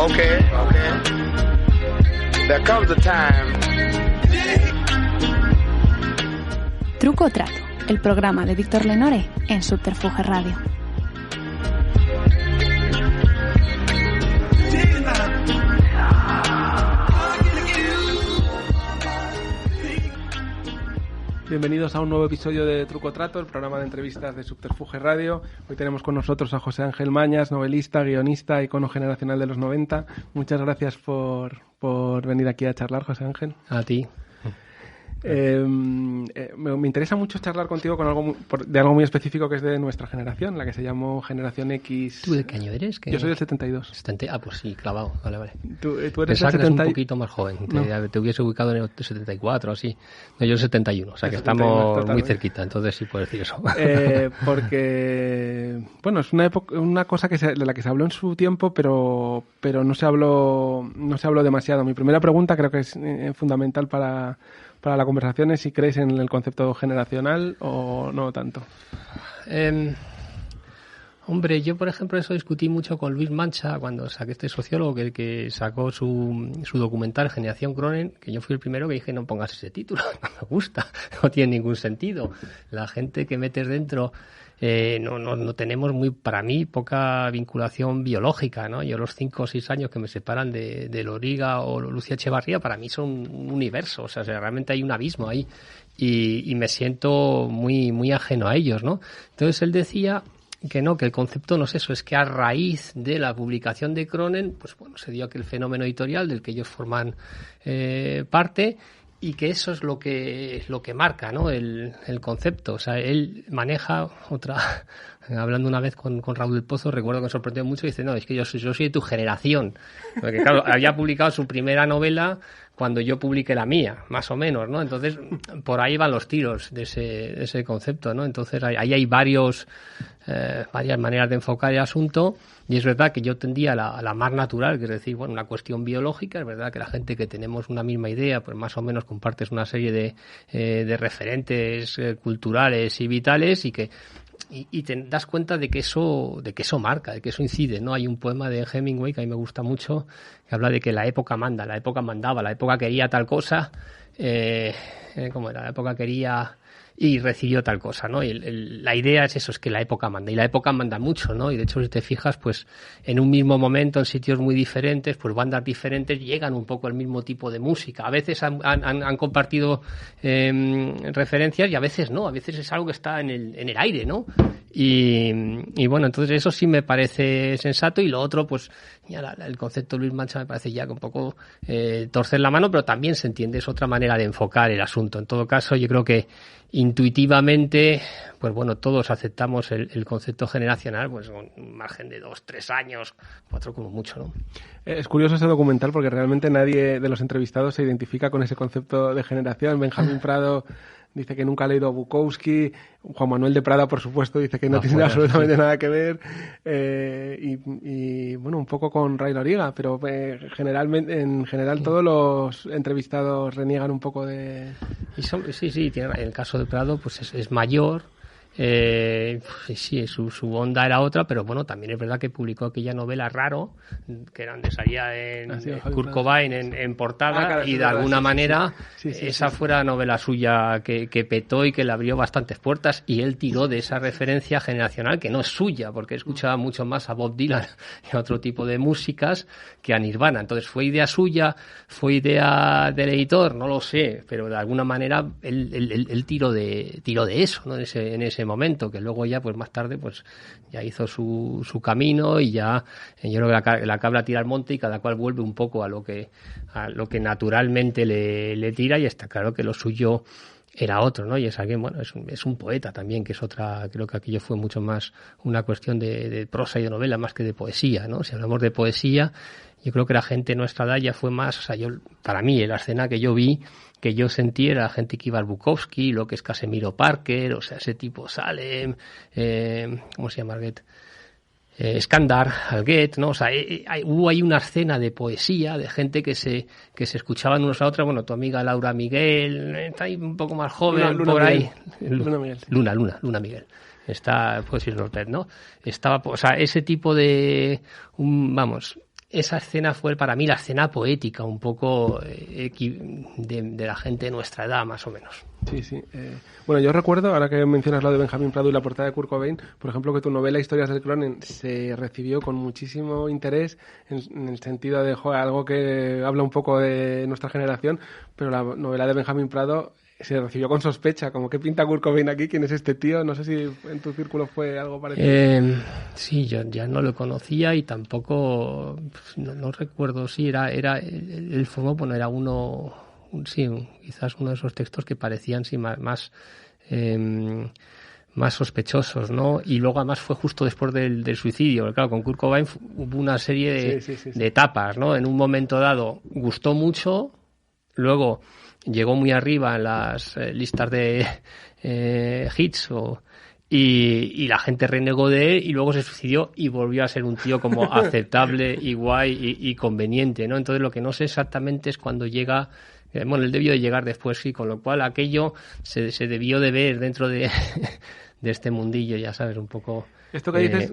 Okay. There comes a time. Truco o Trato, el programa de Víctor Lenore en Subterfuge Radio. Bienvenidos a un nuevo episodio de Truco o Trato, el programa de entrevistas de Subterfuge Radio. Hoy tenemos con nosotros a José Ángel Mañas, novelista, guionista, icono generacional de los 90. Muchas gracias por venir aquí a charlar, José Ángel. A ti. Me interesa mucho charlar contigo de algo muy específico que es de nuestra generación, la que se llamó Generación X. ¿Tú de qué año eres? Yo soy del 72. Pues sí, clavado. Vale. ¿Tú eres Pensaba del que eres 70? un poquito más joven. No. Te hubiese ubicado en el 74 o así. No, yo el 71, o sea que 71, estamos totalmente. muy cerquita, entonces sí puedo decir eso. Porque, bueno, es una cosa de la que se habló en su tiempo, pero no se habló demasiado. Mi primera pregunta creo que es fundamental para la conversación es si crees en el concepto generacional o no tanto. Hombre, yo por ejemplo eso discutí mucho con Luis Mancha cuando saqué este sociólogo que sacó su documental Generación Cronen, que yo fui el primero que dije no pongas ese título, no me gusta, no tiene ningún sentido. La gente que metes dentro no tenemos para mí poca vinculación biológica, ¿no? Yo los 5 o 6 años que me separan de Loriga o Lucía Echevarría para mí son un universo, o sea, realmente hay un abismo ahí y me siento muy, muy ajeno a ellos, ¿no? Entonces él decía que el concepto no es eso, es que a raíz de la publicación de Cronen, pues bueno, se dio aquel fenómeno editorial del que ellos forman parte y que eso es lo que marca, ¿no? El concepto. O sea, él maneja hablando una vez con Raúl del Pozo, recuerdo que me sorprendió mucho, y dice, no, es que yo soy de tu generación. Porque claro, había publicado su primera novela cuando yo publiqué la mía, más o menos, ¿no? Entonces, por ahí van los tiros de ese concepto, ¿no? Entonces, ahí hay varias maneras de enfocar el asunto, y es verdad que yo tendía a la más natural, que es decir, bueno, una cuestión biológica. Es verdad que la gente que tenemos una misma idea, pues más o menos compartes una serie de referentes culturales y vitales, y te das cuenta de que eso marca, de que eso incide, ¿no? Hay un poema de Hemingway que a mí me gusta mucho, que habla de que la época manda, la época mandaba, la época quería tal cosa, ¿cómo era? La época quería y recibió tal cosa, ¿no? Y la idea es eso, es que la época manda, y la época manda mucho, ¿no? Y de hecho, si te fijas, pues en un mismo momento, en sitios muy diferentes, pues bandas diferentes llegan un poco al mismo tipo de música. A veces han compartido referencias y a veces no, a veces es algo que está en el aire, ¿no? Y bueno, entonces eso sí me parece sensato, y lo otro, pues ya el concepto de Luis Mancha me parece ya que un poco torcer la mano, pero también se entiende, es otra manera de enfocar el asunto. En todo caso, yo creo que intuitivamente, pues bueno, todos aceptamos el concepto generacional, pues con un margen de 2, 3 años, 4 como mucho, ¿no? Es curioso ese documental porque realmente nadie de los entrevistados se identifica con ese concepto de generación. Benjamín Prado dice que nunca ha leído a Bukowski. Juan Manuel de Prada, por supuesto, dice que no tiene absolutamente nada que ver. Y bueno, un poco con Ray Loriga, pero en general todos los entrevistados reniegan un poco de... Sí, tiene, en el caso de Prado pues es mayor. Sí, su onda era otra, pero bueno, también es verdad que publicó aquella novela Raro, que era donde salía Kurt Cobain en portada, y de alguna manera esa fuera la novela suya que petó y que le abrió bastantes puertas, y él tiró de esa referencia generacional que no es suya, porque escuchaba mucho más a Bob Dylan y a otro tipo de músicas que a Nirvana. Entonces, ¿fue idea suya? ¿Fue idea del editor? No lo sé, pero de alguna manera él tiró de eso, ¿no? En ese momento, que luego ya pues más tarde pues ya hizo su camino, y ya yo creo que la cabra tira al monte y cada cual vuelve un poco a lo que naturalmente le tira, y está claro que lo suyo era otro, ¿no? Y es alguien, bueno, es un poeta también, que es otra, creo que aquello fue mucho más una cuestión de prosa y de novela más que de poesía, ¿no? Si hablamos de poesía, yo creo que la gente de nuestra edad ya fue más, o sea, para mí la escena que yo vi, que yo sentí, era gente que iba al Bukowski, lo que es Casemiro Parker, o sea, ese tipo Salem, ¿cómo se llama Alguet? Skandar, Alguet, ¿no? O sea, hubo ahí una escena de poesía, de gente que se escuchaban unos a otros. Bueno, tu amiga Laura Miguel, está ahí un poco más joven, Luna por Miguel. ahí. Luna Miguel. Está, pues sí, Norbert, ¿no? Estaba, o sea, ese tipo de, vamos, esa escena fue para mí la escena poética, un poco de la gente de nuestra edad, más o menos. Sí. Bueno, yo recuerdo, ahora que mencionas lo de Benjamín Prado y la portada de Kurt Cobain, por ejemplo, que tu novela Historias del Cronen se recibió con muchísimo interés en el sentido de algo que habla un poco de nuestra generación, pero la novela de Benjamín Prado se recibió con sospecha, como ¿qué pinta Kurt Cobain aquí? ¿Quién es este tío? No sé si en tu círculo fue algo parecido. Sí, yo ya no lo conocía y tampoco, no recuerdo, sí, era el formato, bueno, era uno, quizás uno de esos textos que parecían sí más sospechosos, ¿no? Y luego además fue justo después del suicidio. Claro, con Kurt Cobain hubo una serie de etapas, ¿no? En un momento dado gustó mucho, luego llegó muy arriba en las listas de hits y la gente renegó de él y luego se suicidó y volvió a ser un tío como aceptable y guay y conveniente, ¿no? Entonces lo que no sé exactamente es cuando llega. Bueno, él debió de llegar después, sí, con lo cual aquello se debió de ver dentro de este mundillo, ya sabes, un poco. Esto que dices,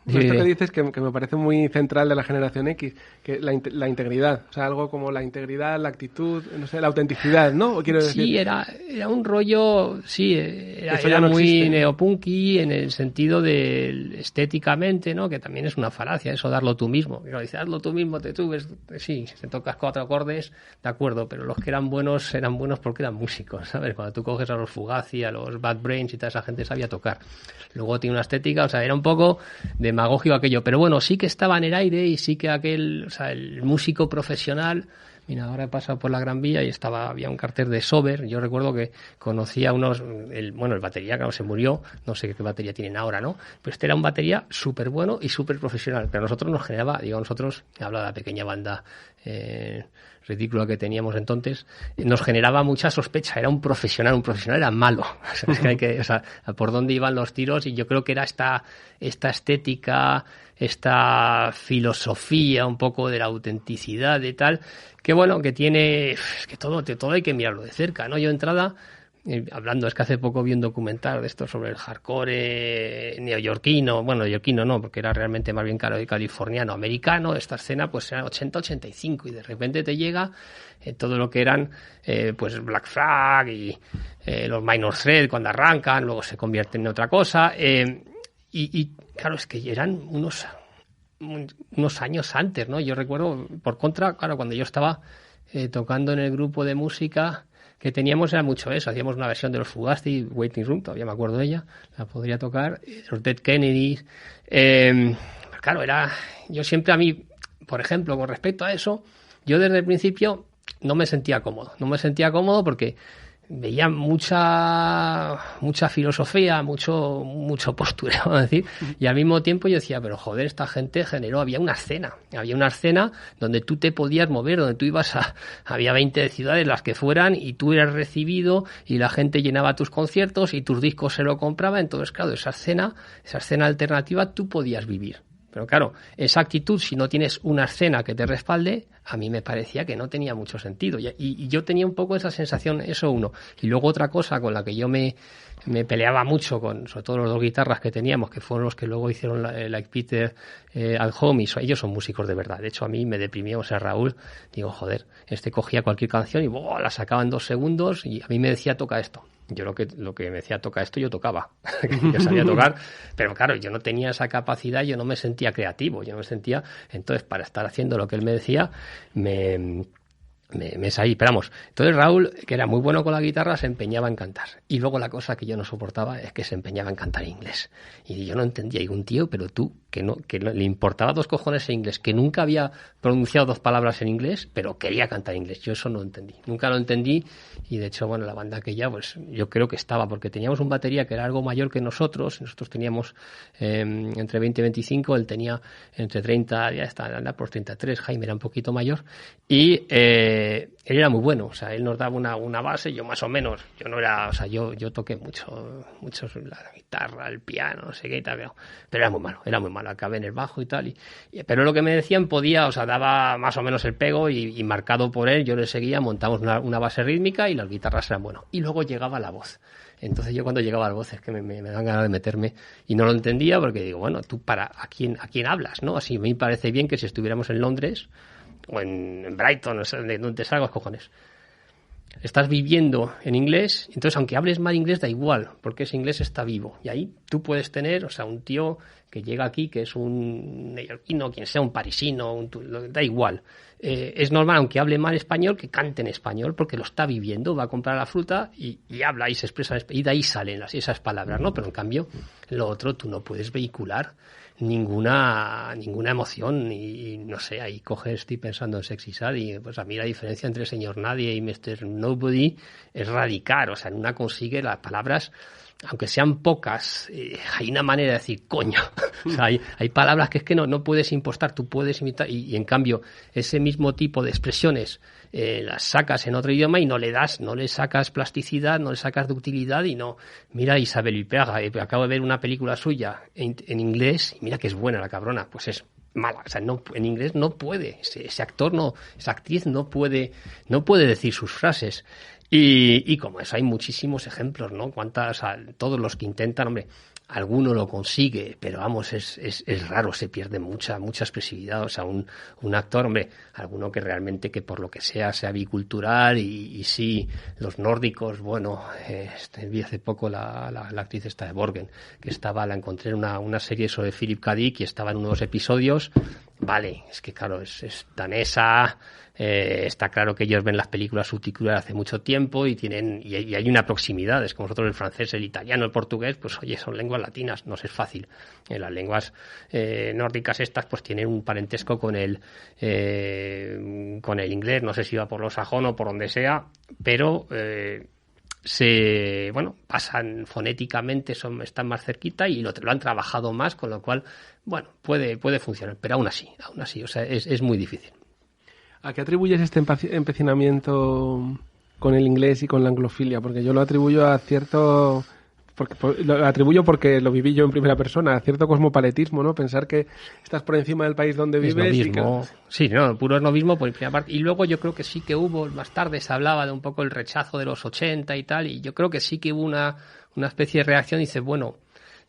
que dices que me parece muy central de la generación X, que la integridad, o sea, algo como la integridad, la actitud, no sé, la autenticidad, ¿no? Quiero decir. Sí, era un rollo, era no muy existe. Neopunky en el sentido de estéticamente, ¿no? Que también es una falacia eso, darlo tú mismo. Pero dice, hazlo tú mismo, te subes, sí, si te tocas 4 acordes, de acuerdo, pero los que eran buenos porque eran músicos, ¿sabes? Cuando tú coges a los Fugazi, a los Bad Brains y toda esa gente sabía tocar. Luego tiene una estética, o sea, era un poco demagógico aquello, pero bueno, sí que estaba en el aire y sí que el músico profesional. Mira, ahora he pasado por la Gran Vía y había un cartel de Sober. Yo recuerdo que conocía el batería, claro, se murió, no sé qué batería tienen ahora, ¿no? Pero este era un batería súper bueno y súper profesional, pero a nosotros nos generaba, habla de la pequeña banda ridícula que teníamos entonces, nos generaba mucha sospecha. Era un profesional era malo. O sea, es que por dónde iban los tiros, y yo creo que era esta estética, esta filosofía un poco de la autenticidad y tal, que bueno, que tiene, es que todo hay que mirarlo de cerca, ¿no? Yo entrada, hablando, es que hace poco vi un documental de esto sobre el hardcore neoyorquino, bueno, neoyorquino no, porque era realmente más bien californiano, americano. Esta escena pues era 80-85 y de repente te llega todo lo que eran pues Black Flag y los Minor Threat cuando arrancan, luego se convierten en otra cosa, y claro, es que eran unos años antes, ¿no? Yo recuerdo, por contra, claro, cuando yo estaba tocando en el grupo de música que teníamos, era mucho eso. Hacíamos una versión de los Fugazi, Waiting Room, todavía me acuerdo de ella, la podría tocar, los Dead Kennedys. Claro, yo siempre, a mí, por ejemplo, con respecto a eso, yo desde el principio no me sentía cómodo porque veía mucha filosofía, mucho postureo, vamos a decir, y al mismo tiempo yo decía, pero joder, esta gente había una escena donde tú te podías mover, donde tú había 20 ciudades, las que fueran, y tú eras recibido y la gente llenaba tus conciertos y tus discos se lo compraba. Entonces, claro, esa escena alternativa tú podías vivir. Pero claro, esa actitud, si no tienes una escena que te respalde, a mí me parecía que no tenía mucho sentido. Y yo tenía un poco esa sensación, eso uno. Y luego otra cosa con la que yo me peleaba mucho, sobre todo los dos guitarras que teníamos, que fueron los que luego hicieron Like Peter at Home, y ellos son músicos de verdad. De hecho, a mí me deprimió, Raúl, digo, joder, cogía cualquier canción y la sacaba en 2 segundos y a mí me decía, toca esto. Yo lo que me decía, toca esto, yo tocaba. Yo sabía tocar, pero claro, yo no tenía esa capacidad, yo no me sentía creativo, entonces para estar haciendo lo que él me decía, me salí, pero vamos. Entonces Raúl, que era muy bueno con la guitarra, se empeñaba en cantar. Y luego la cosa que yo no soportaba es que se empeñaba en cantar inglés. Y yo no entendía, digo, un tío, pero tú, que le importaba 2 cojones en inglés, que nunca había pronunciado 2 palabras en inglés, pero quería cantar inglés. Yo eso no entendí, nunca lo entendí. Y de hecho, bueno, la banda aquella, pues yo creo que estaba, porque teníamos un batería que era algo mayor que nosotros teníamos entre 20 y 25, él tenía entre 30, ya está, anda por 33, Jaime era un poquito mayor, y él era muy bueno, o sea, él nos daba una base, yo más o menos, yo no era, o sea, yo toqué mucho la guitarra, el piano, no sé qué y tal, pero era muy malo, acabé en el bajo y tal. Pero lo que me decían podía, o sea, daba más o menos el pego y marcado por él, yo le seguía, montamos una base rítmica y las guitarras eran bueno. Y luego llegaba la voz. Entonces yo cuando llegaba a la voz es que me dan ganas de meterme y no lo entendía porque digo, bueno, tú ¿a quién hablas, no? Así me parece bien que si estuviéramos en Londres o en Brighton, no sé, de donde te salgas, cojones. Estás viviendo en inglés, entonces aunque hables mal inglés da igual, porque ese inglés está vivo. Y ahí tú puedes tener, o sea, un tío que llega aquí, que es un neoyorquino, quien sea, un parisino, da igual. Es normal, aunque hable mal español, que cante en español, porque lo está viviendo, va a comprar la fruta y habla y se expresa, y de ahí salen esas palabras, ¿no? Pero en cambio, lo otro tú no puedes vehicular ninguna emoción y no sé, ahí estoy pensando en Sexy Sad y pues a mí la diferencia entre Señor Nadie y Mr. Nobody es radical, o sea, en una consigue las palabras, aunque sean pocas, hay una manera de decir coño, o sea, hay palabras que es que no puedes impostar, tú puedes imitar y en cambio ese mismo tipo de expresiones las sacas en otro idioma y no le sacas plasticidad, no le sacas ductilidad y no. Mira Isabel Huppert, acabo de ver una película suya en inglés y mira que es buena la cabrona, pues es mala, o sea, no, en inglés no puede, ese actor esa actriz no puede decir sus frases. Y como eso hay muchísimos ejemplos, ¿no? Todos los que intentan, hombre, alguno lo consigue, pero vamos, es raro, se pierde mucha expresividad, o sea, un actor, hombre, alguno que realmente que por lo que sea bicultural y sí, los nórdicos, bueno, vi hace poco la actriz esta de Borgen, que la encontré en una serie sobre Philip K. Dick y estaba en unos episodios, vale, es que claro, es danesa. Está claro que ellos ven las películas subtituladas hace mucho tiempo y hay una proximidad, es como nosotros el francés, el italiano, el portugués, pues oye, son lenguas latinas, no es fácil. Las lenguas nórdicas estas pues tienen un parentesco con el inglés, no sé si va por lo sajón o por donde sea, pero pasan fonéticamente, están más cerquita y lo han trabajado más, con lo cual, bueno, puede funcionar, pero aún así, o sea, es muy difícil. ¿A qué atribuyes este empecinamiento con el inglés y con la anglofilia? Porque yo lo atribuyo a cierto... porque lo viví yo en primera persona, a cierto cosmopaletismo, ¿no? Pensar que estás por encima del país donde vives. Esnovismo. Sí, no, puro esnovismo por primera parte. Y luego yo creo que sí que hubo, más tarde se hablaba de un poco el rechazo de los 80 y tal, y yo creo que sí que hubo una especie de reacción, dice, bueno,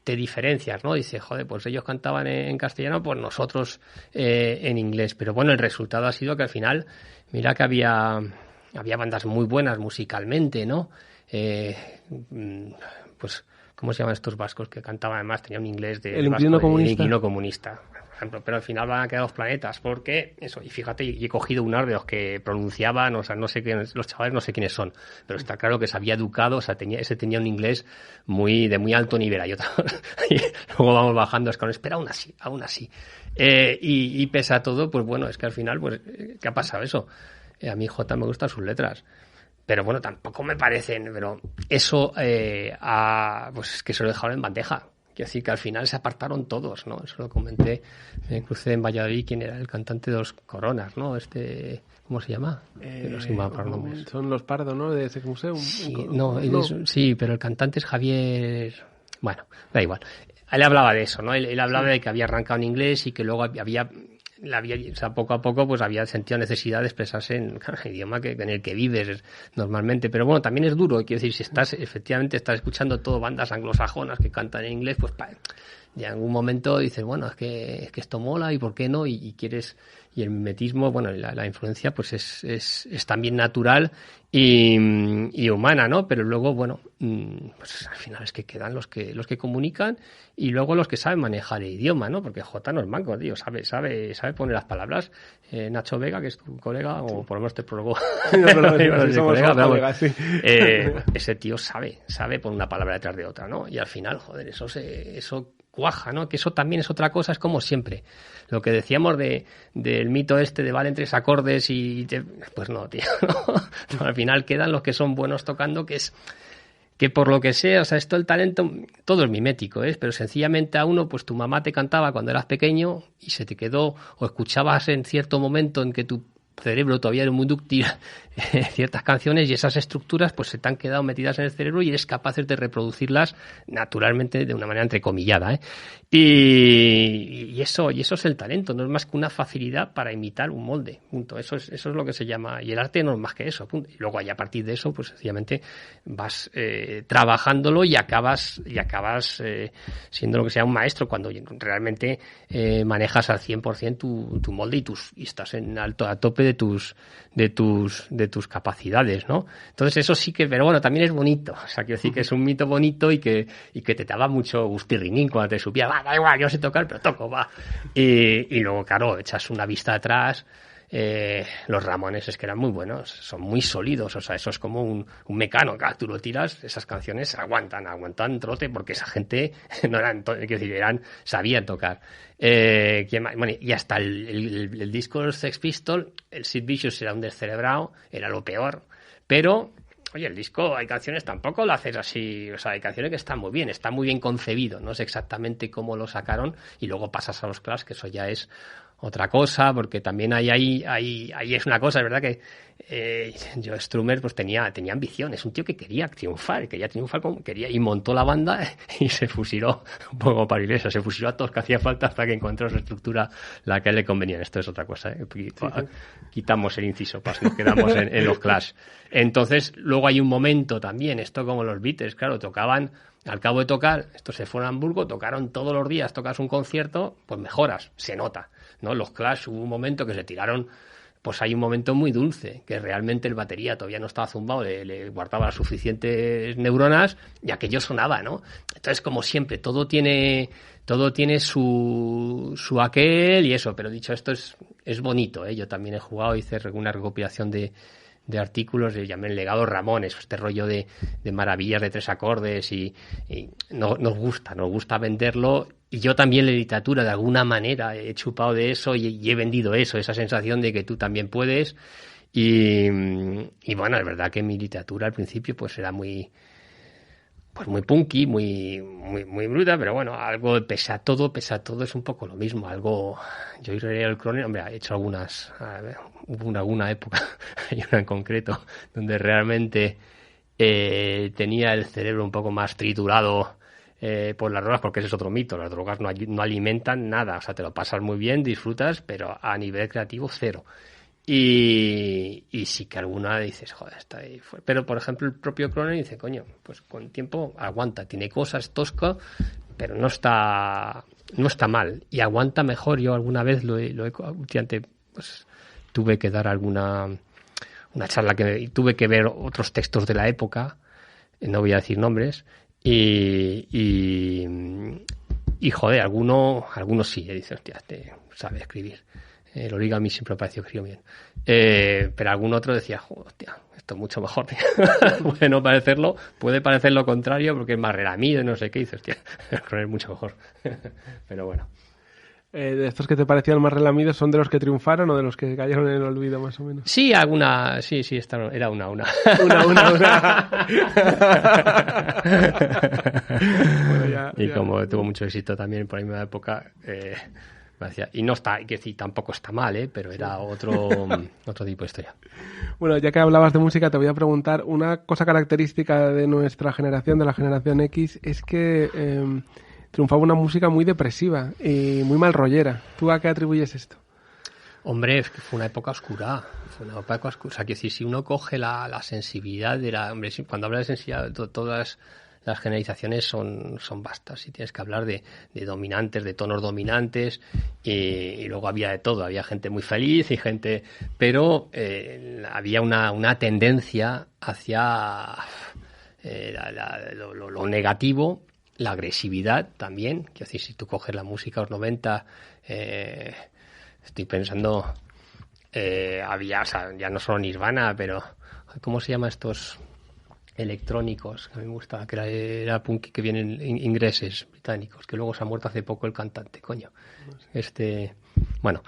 te diferencias, ¿no? Dice, joder, pues ellos cantaban en castellano, pues nosotros en inglés. Pero bueno, el resultado ha sido que al final, mira que había bandas muy buenas musicalmente, ¿no? Pues, ¿cómo se llaman estos vascos que cantaban además? Tenían un inglés de... El Inquilino Comunista. El Inquilino Comunista, por ejemplo. Pero al final van a quedar los planetas, porque eso, y fíjate, y he cogido unos de los que pronunciaban, o sea, no sé los chavales no sé quiénes son, pero está claro que se había educado, o sea, tenía un inglés de muy alto nivel. Y luego vamos bajando escalones, pero aún así. Y pese a todo, pues bueno, es que al final, pues, ¿qué ha pasado eso? A mí J me gustan sus letras. Pero bueno, tampoco me parecen, pero eso, pues es que se lo dejaron en bandeja. Quiero decir que al final se apartaron todos, ¿no? Eso lo comenté, me crucé en Valladolid, quién era el cantante de los Coronas, ¿no? ¿Cómo se llama? Son los Pardo, ¿no? De ese museo. Sí, pero el cantante es Javier... Bueno, da igual. Él hablaba de eso, ¿no? Él hablaba de que había arrancado en inglés y que luego o sea, poco a poco pues había sentido necesidad de expresarse en el idioma en el que vives normalmente, pero bueno, también es duro, quiero decir, si efectivamente estás escuchando todo bandas anglosajonas que cantan en inglés, pues y en algún momento dices, bueno, es que esto mola y por qué no, y quieres, y el mimetismo, bueno, la influencia pues es también natural y humana, ¿no? Pero luego, bueno, pues al final es que quedan los que comunican y luego los que saben manejar el idioma, ¿no? Porque J no es manco, tío, sabe poner las palabras. Nacho Vega, que es tu colega, o por lo menos te probó. Ese tío sabe poner una palabra detrás de otra, ¿no? Y al final, joder, eso cuaja, ¿no? Que eso también es otra cosa, es como siempre. Lo que decíamos del mito de valen 3 acordes pues no, tío, ¿no? Al final quedan los que son buenos tocando, que por lo que sea, o sea, esto el talento, todo es mimético, pero sencillamente a uno, pues tu mamá te cantaba cuando eras pequeño y se te quedó, o escuchabas en cierto momento en que tu cerebro todavía es muy dúctil ciertas canciones y esas estructuras pues se te han quedado metidas en el cerebro y eres capaz de reproducirlas naturalmente de una manera entrecomillada, ¿eh? Y eso es el talento, no es más que una facilidad para imitar un molde, punto. Eso es lo que se llama, y el arte no es más que eso, punto. Y luego ahí a partir de eso pues sencillamente vas trabajándolo y acabas siendo lo que sea un maestro cuando realmente manejas al 100% tu molde y estás a tope de tus capacidades, ¿no? Entonces eso sí que, pero bueno, también es bonito, o sea, quiero decir que es un mito bonito y que te daba mucho gustirrinín cuando te subía, va, da igual, yo sé tocar, pero toco, va. Y luego, claro, echas una vista atrás. Los Ramones es que eran muy buenos, son muy sólidos, o sea, eso es como un Mecano, que tú lo tiras, esas canciones aguantan trote, porque esa gente no eran, quiero decir, sabían tocar. Bueno, y hasta el disco de los Sex Pistols, el Sid Vicious era un descerebrado, era lo peor, pero oye, el disco, hay canciones, tampoco lo haces así, o sea, hay canciones que están muy bien, está muy bien concebido, no sé exactamente cómo lo sacaron, y luego pasas a los Clash, que eso ya es otra cosa, porque también ahí es una cosa, es verdad que Joe Strummer pues tenía ambición, es un tío que quería triunfar y montó la banda y se fusiló un poco para iglesia, se fusiló a todos que hacía falta hasta que encontró su estructura la que a él le convenía. Esto es otra cosa, ¿eh? Quitamos el inciso, pues nos quedamos en los Clash. Entonces luego hay un momento también, esto como los Beatles, claro, tocaban. Al cabo de tocar, estos se fueron a Hamburgo, tocaron todos los días, tocas un concierto, pues mejoras, se nota, ¿no? Los Clash hubo un momento que se tiraron, pues hay un momento muy dulce, que realmente el batería todavía no estaba zumbado, le guardaba las suficientes neuronas y aquello sonaba, ¿no? Entonces, como siempre, todo tiene su aquel y eso, pero dicho esto es bonito, ¿eh? Yo también he jugado, hice una recopilación de artículos, le llamé el legado Ramones, este rollo de maravillas de 3 acordes y nos gusta venderlo, y yo también la literatura de alguna manera he chupado de eso y he vendido eso, esa sensación de que tú también puedes y bueno, es verdad que mi literatura al principio pues era muy punky, muy bruta, pero bueno, algo pese a todo es un poco lo mismo, algo. Yo y el Cronen, hombre, he hecho algunas, hubo alguna época, hay una en concreto, donde realmente tenía el cerebro un poco más triturado por las drogas, porque ese es otro mito, las drogas no alimentan nada, o sea, te lo pasas muy bien, disfrutas, pero a nivel creativo cero. Y sí que alguna dices, joder, está ahí. Pero, por ejemplo, el propio Cronen dice, coño, pues con tiempo aguanta, tiene cosas tosco, pero no está mal. Y aguanta mejor. Yo alguna vez últimamente, pues tuve que dar una charla y tuve que ver otros textos de la época, no voy a decir nombres, y joder, algunos sí, dice, hostia, sabe escribir. El Origami siempre me pareció que escribió bien. Pero algún otro decía, hostia, esto es mucho mejor. Puede parecer lo contrario porque es más relamido y no sé qué. Y dices, hostia, es mucho mejor. Pero bueno. ¿De estos que te parecían más relamidos son de los que triunfaron o de los que cayeron en el olvido más o menos? Sí, alguna. Sí, era una. Una. Bueno, y como tuvo mucho éxito también por la misma época, y no está, que decir, tampoco está mal, pero era otro tipo de historia. Bueno, ya que hablabas de música, te voy a preguntar, una cosa característica de nuestra generación, de la generación X, es que triunfaba una música muy depresiva y muy mal rollera. ¿Tú a qué atribuyes esto? Hombre, es que fue una época oscura. O sea, que si uno coge la sensibilidad hombre, cuando habla de sensibilidad, todas las generalizaciones son vastas y tienes que hablar de dominantes, de tonos dominantes y luego había de todo, había gente muy feliz y gente, pero había una tendencia hacia lo negativo, la agresividad también, quiero decir, si tú coges la música de los 90, estoy pensando, había, o sea, ya no solo Nirvana, pero ¿cómo se llama estos electrónicos? Que a mí me gustaba, que era punk, que vienen ingleses británicos, que luego se ha muerto hace poco el cantante, coño. Bueno,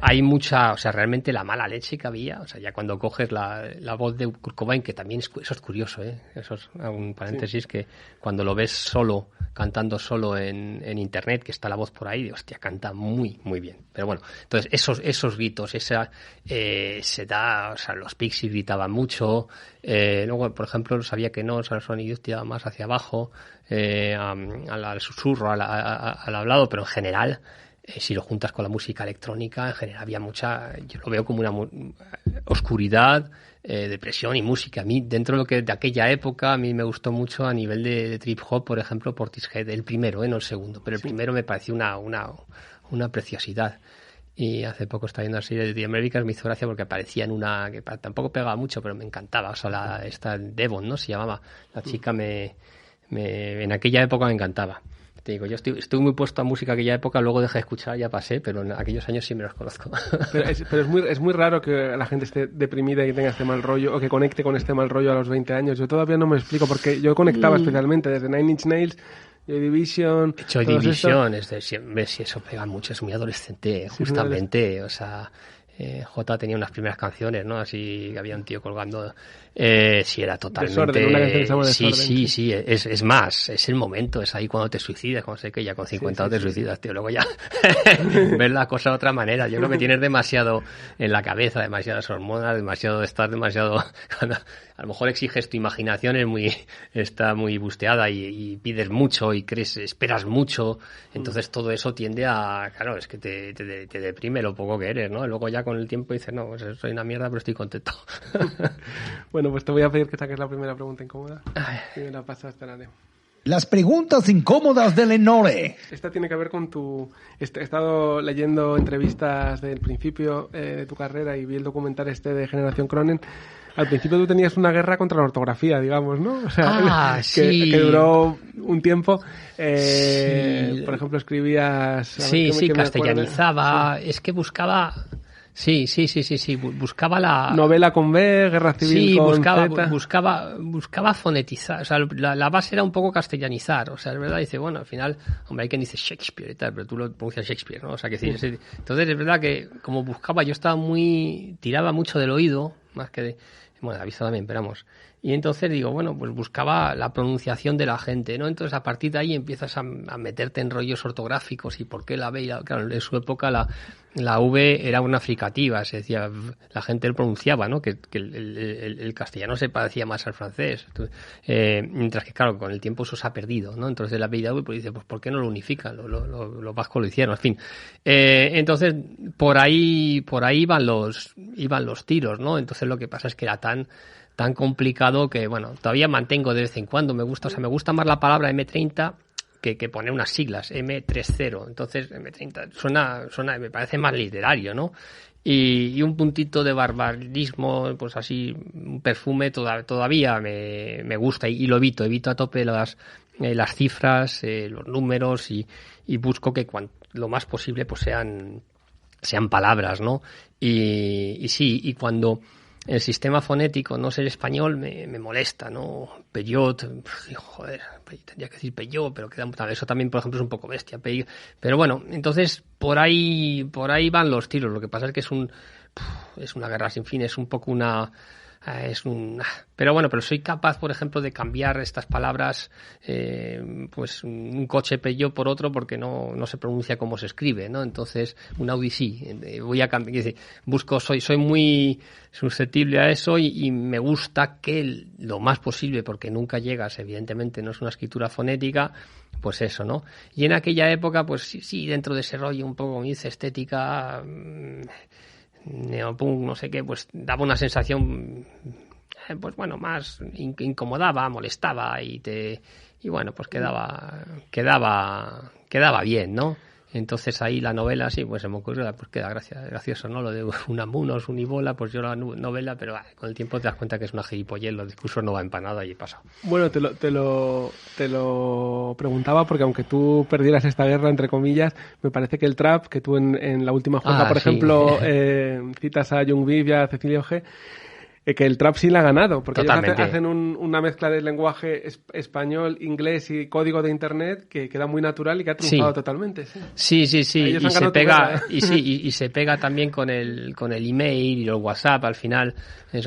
hay mucha, o sea, realmente la mala leche que había, o sea, ya cuando coges la voz de Kurt Cobain, que también eso es curioso, eso es un paréntesis, que cuando lo ves solo, cantando solo en internet, que está la voz por ahí, de hostia, canta muy, muy bien. Pero bueno, entonces esos gritos, se da, o sea, los Pixies gritaban mucho, luego, por ejemplo, sabía que no, o sea, el sonido tiraba más hacia abajo, al susurro, al hablado, pero en general, si lo juntas con la música electrónica, en general había mucha, yo lo veo como una oscuridad, depresión y música. A mí, dentro de aquella época, a mí me gustó mucho a nivel de trip hop, por ejemplo, Portishead, el primero, no el segundo, pero el primero me pareció una preciosidad. Y hace poco estaba viendo la serie de The Americans, me hizo gracia porque aparecía en una que tampoco pegaba mucho, pero me encantaba, o sea, esta Devon, ¿no? Se llamaba, la chica en aquella época me encantaba. Te digo, yo estoy muy puesto a música aquella época, luego dejé de escuchar, ya pasé, pero en aquellos años sí me los conozco. Pero es muy raro que la gente esté deprimida y tenga este mal rollo, o que conecte con este mal rollo a los 20 años. Yo todavía no me explico, porque yo conectaba especialmente desde Nine Inch Nails, Joy Division... Joy Division, si eso pega mucho, es muy adolescente, justamente, o sea... J tenía unas primeras canciones, ¿no? Así que había un tío colgando. Sí, era totalmente. Desorden, una canción que se llama Desorden. Sí. Es más, es el momento, es ahí cuando te suicidas, cuando sé que ya con 50 años te suicidas, tío. Luego ya ves la cosa de otra manera. Yo creo que tienes demasiado en la cabeza, demasiadas hormonas, demasiado. A lo mejor exiges tu imaginación, está muy busteada y pides mucho y esperas mucho. Entonces todo eso tiende a, claro, es que te deprime lo poco que eres, ¿no? Luego ya con el tiempo dices, no, pues soy una mierda, pero estoy contento. Bueno, pues te voy a pedir que saques la primera pregunta incómoda. Si me la pasas, esperaré. Las preguntas incómodas de Lenore. Esta tiene que ver con he estado leyendo entrevistas del principio de tu carrera y vi el documental de Generación Cronen. Al principio tú tenías una guerra contra la ortografía, digamos, ¿no? O sea, que duró un tiempo. Sí. Por ejemplo, escribías... Sí, castellanizaba. Es que buscaba... Sí. Buscaba la... Novela con B, guerra civil con Z. buscaba fonetizar. O sea, la base era un poco castellanizar. O sea, es verdad, dice, bueno, al final, hombre, hay quien dice Shakespeare y tal, pero tú lo pronuncias Shakespeare, ¿no? O sea, que sí. Entonces, es verdad que como buscaba, yo tiraba mucho del oído, más que de... Bueno, la vista también, pero vamos. Y entonces digo, bueno, pues buscaba la pronunciación de la gente, ¿no? Entonces a partir de ahí empiezas a meterte en rollos ortográficos y por qué la B, claro, en su época la V era una fricativa, se decía, la gente lo pronunciaba, ¿no? Que el castellano se parecía más al francés. Entonces, mientras que, claro, con el tiempo eso se ha perdido, ¿no? Entonces la B y la V, pues dice, pues ¿por qué no lo unifican? Los vascos lo hicieron, en fin. Entonces, por ahí iban los tiros, ¿no? Entonces lo que pasa es que era tan complicado que, bueno, todavía mantengo de vez en cuando, me gusta más la palabra M30 que poner unas siglas, M30, entonces M30 suena, me parece más literario, ¿no? Y un puntito de barbarismo, pues así, un perfume todavía me gusta y lo evito a tope las cifras, los números y busco que lo más posible pues sean palabras, ¿no? Y sí, y cuando el sistema fonético, no ser español, me molesta, ¿no? Peyot, joder, tendría que decir Peyot, pero eso también, por ejemplo, es un poco bestia. Pero bueno, entonces, por ahí van los tiros. Lo que pasa es que es una guerra sin fin, es un poco pero bueno, pero soy capaz, por ejemplo, de cambiar estas palabras, pues un coche Peugeot por otro porque no se pronuncia como se escribe, ¿no? Entonces, un Audi sí, voy a cambiar, soy muy susceptible a eso y me gusta que lo más posible, porque nunca llegas, evidentemente no es una escritura fonética, pues eso, ¿no? Y en aquella época, pues sí, dentro de ese rollo un poco, como dice, estética, neopunk, no sé qué, pues daba una sensación, pues bueno, más incomodaba, molestaba y bueno, pues quedaba bien, ¿no? Entonces ahí la novela, sí, pues se me ocurrió, pues queda gracioso, ¿no? Lo de Unamunos, Unibola, pues yo la novela, pero con el tiempo te das cuenta que es una gilipollez, los discursos no van para nada y pasa. Bueno, te lo preguntaba porque aunque tú perdieras esta guerra, entre comillas, me parece que el trap, que tú en la última juega, por ejemplo, citas a Young Viv y a Cecilio G., que el trap sí la ha ganado, porque Totalmente. ellos hacen una mezcla del lenguaje español, inglés y código de internet que queda muy natural y que ha triunfado totalmente. Sí. Ellos Y han se ganado pega, tu y se pega también con el email y el WhatsApp al final.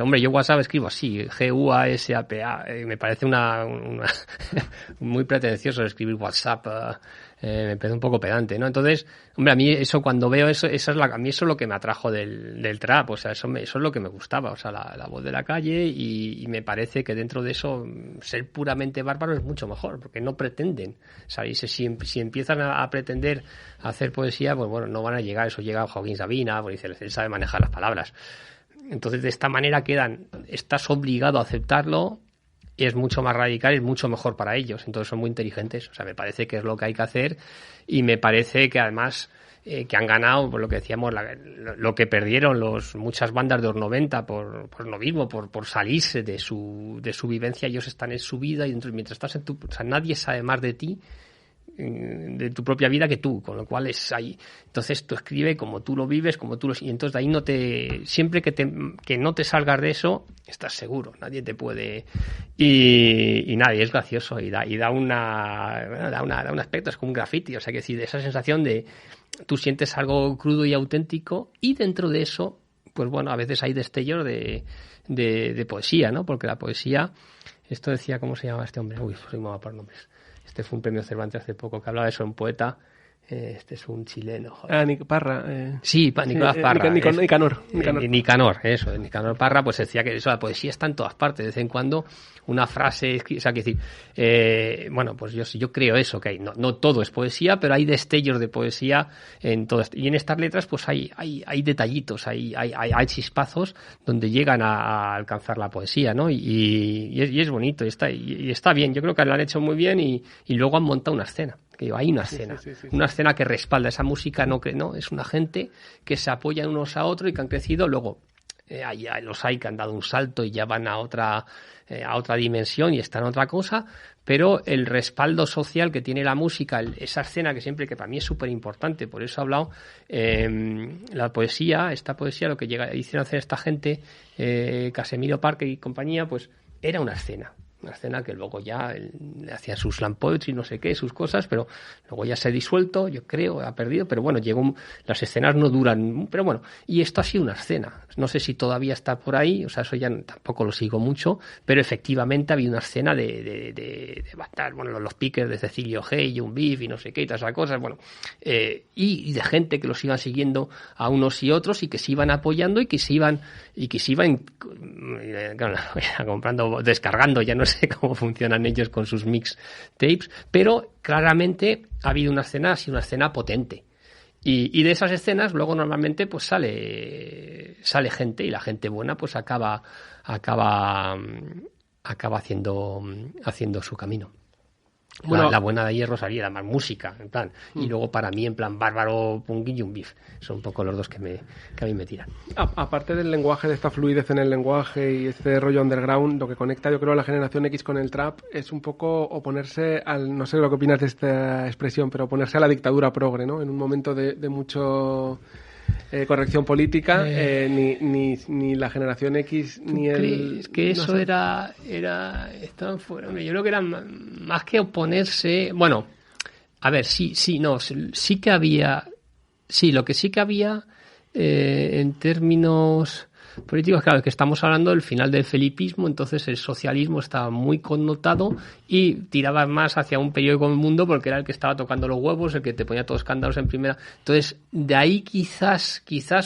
Hombre, yo WhatsApp escribo así, GUASAPA, me parece una muy pretencioso escribir WhatsApp. Me parece un poco pedante, ¿no? Entonces, hombre, a mí eso, cuando veo eso, a mí eso es lo que me atrajo del trap, o sea, eso es lo que me gustaba, o sea, la voz de la calle, y me parece que dentro de eso ser puramente bárbaro es mucho mejor, porque no pretenden, ¿sabes? Si empiezan a pretender hacer poesía, pues bueno, no van a llegar, eso llega a Joaquín Sabina, porque él sabe manejar las palabras. Entonces, de esta manera estás obligado a aceptarlo. Es mucho más radical, es mucho mejor para ellos, entonces son muy inteligentes, o sea, me parece que es lo que hay que hacer, y me parece que además que han ganado, por lo que decíamos, lo que perdieron muchas bandas de los 90 por lo mismo, por salirse de su vivencia. Ellos están en su vida, y mientras estás o sea, nadie sabe más de ti, de tu propia vida, que tú, con lo cual es ahí. Entonces tú escribes como tú lo vives, y entonces de ahí siempre que no te salgas de eso, estás seguro, nadie te puede, y nadie, es gracioso, y da un aspecto, es como un graffiti, o sea, que decir, esa sensación de tú sientes algo crudo y auténtico, y dentro de eso, pues bueno, a veces hay destellos de poesía, ¿no? Porque la poesía, esto decía, ¿cómo se llama este hombre? Uy, soy malo por nombres. Este fue un premio Cervantes hace poco que hablaba de eso, un poeta. Este es un chileno. Joder. Parra. Sí, Nicolás Parra. Nicanor Parra, pues decía que eso, la poesía está en todas partes. De vez en cuando una frase, o sea, que decir, bueno, pues yo creo eso, que no todo es poesía, pero hay destellos de poesía en todo esto. Y en estas letras, pues hay detallitos, hay chispazos donde llegan a alcanzar la poesía, ¿no? Y es bonito, y está bien. Yo creo que lo han hecho muy bien, y luego han montado una escena. Hay una escena, una escena que respalda esa música, no es una gente que se apoyan unos a otros y que han crecido. Luego los hay que han dado un salto y ya van a otra dimensión y están en otra cosa, pero el respaldo social que tiene la música, esa escena que para mí es súper importante, por eso he hablado, esta poesía, lo que hicieron hacer esta gente, Casemiro Parker y compañía, pues era una escena que luego ya le hacían sus slam poetry, no sé qué, sus cosas, pero luego ya se ha disuelto, yo creo, ha perdido, pero bueno, las escenas no duran, pero bueno, y esto ha sido una escena, no sé si todavía está por ahí, o sea, eso ya tampoco lo sigo mucho, pero efectivamente ha habido una escena de batallas, bueno, los pickers de Cecilio G, John Beef y no sé qué, y todas esas cosas, bueno, y de gente que los iban siguiendo a unos y otros, y que se iban apoyando, y que se iban comprando, descargando, ya no sé cómo funcionan ellos con sus mix tapes, pero claramente ha habido una escena potente, y de esas escenas luego normalmente pues sale gente, y la gente buena pues acaba haciendo su camino. Bueno, la buena de ahí es Rosalía, más música, en plan, y luego para mí en plan Bárbaro, Punk y un Beef, son un poco los dos que a mí me tiran. Aparte del lenguaje, de esta fluidez en el lenguaje y este rollo underground, lo que conecta, yo creo, a la generación X con el trap es un poco oponerse no sé lo que opinas de esta expresión, pero oponerse a la dictadura progre, ¿no? En un momento de mucho corrección política, ni la generación X ni el... Es que eso estaban fuera. Yo creo que era más que oponerse. Bueno, a ver, sí que había. Sí, lo que sí que había en términos políticos, claro, es que estamos hablando del final del felipismo, entonces el socialismo estaba muy connotado y tiraba más hacia un periódico del mundo porque era el que estaba tocando los huevos, el que te ponía todos los escándalos en primera. Entonces, de ahí quizás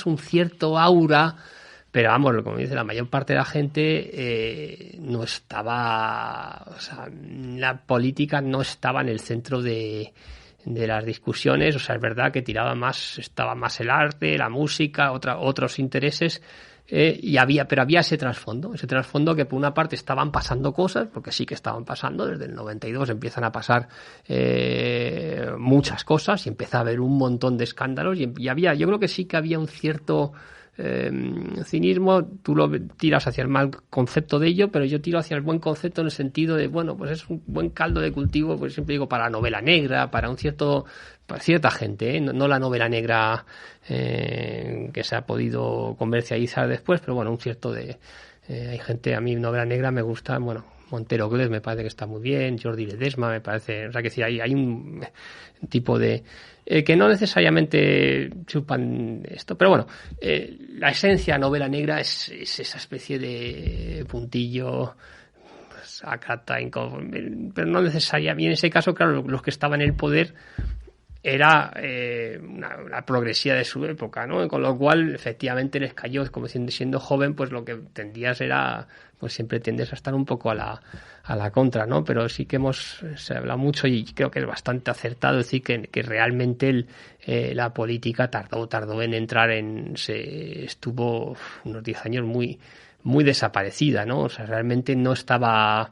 un cierto aura, pero vamos, como dice la mayor parte de la gente, no estaba, o sea, la política no estaba en el centro de las discusiones, o sea, es verdad que estaba más el arte, la música, otros intereses. Pero había ese trasfondo que por una parte estaban pasando cosas, porque sí que estaban pasando, desde el 92 empiezan a pasar muchas cosas y empieza a haber un montón de escándalos y yo creo que sí que había un cierto cinismo. Tú lo tiras hacia el mal concepto de ello, pero yo tiro hacia el buen concepto en el sentido de, bueno, pues es un buen caldo de cultivo, pues siempre digo, para la novela negra, para cierta gente, no la novela negra que se ha podido comercializar después, pero bueno, un cierto de Hay gente, a mí novela negra me gusta, bueno, Montero Glez me parece que está muy bien, Jordi Ledesma me parece, o sea, que decir, hay un tipo de que no necesariamente chupan esto, pero bueno, la esencia novela negra es esa especie de puntillo, pues, acata, pero no necesariamente. Y en ese caso, claro, los que estaban en el poder era la progresía de su época, ¿no? Con lo cual, efectivamente, les cayó, como siendo joven, pues lo que tendías era, pues siempre tiendes a estar un poco a la contra, ¿no? Pero sí que se habla mucho y creo que es bastante acertado decir que realmente la política tardó en entrar estuvo unos 10 años muy, muy desaparecida, ¿no? O sea, realmente no estaba...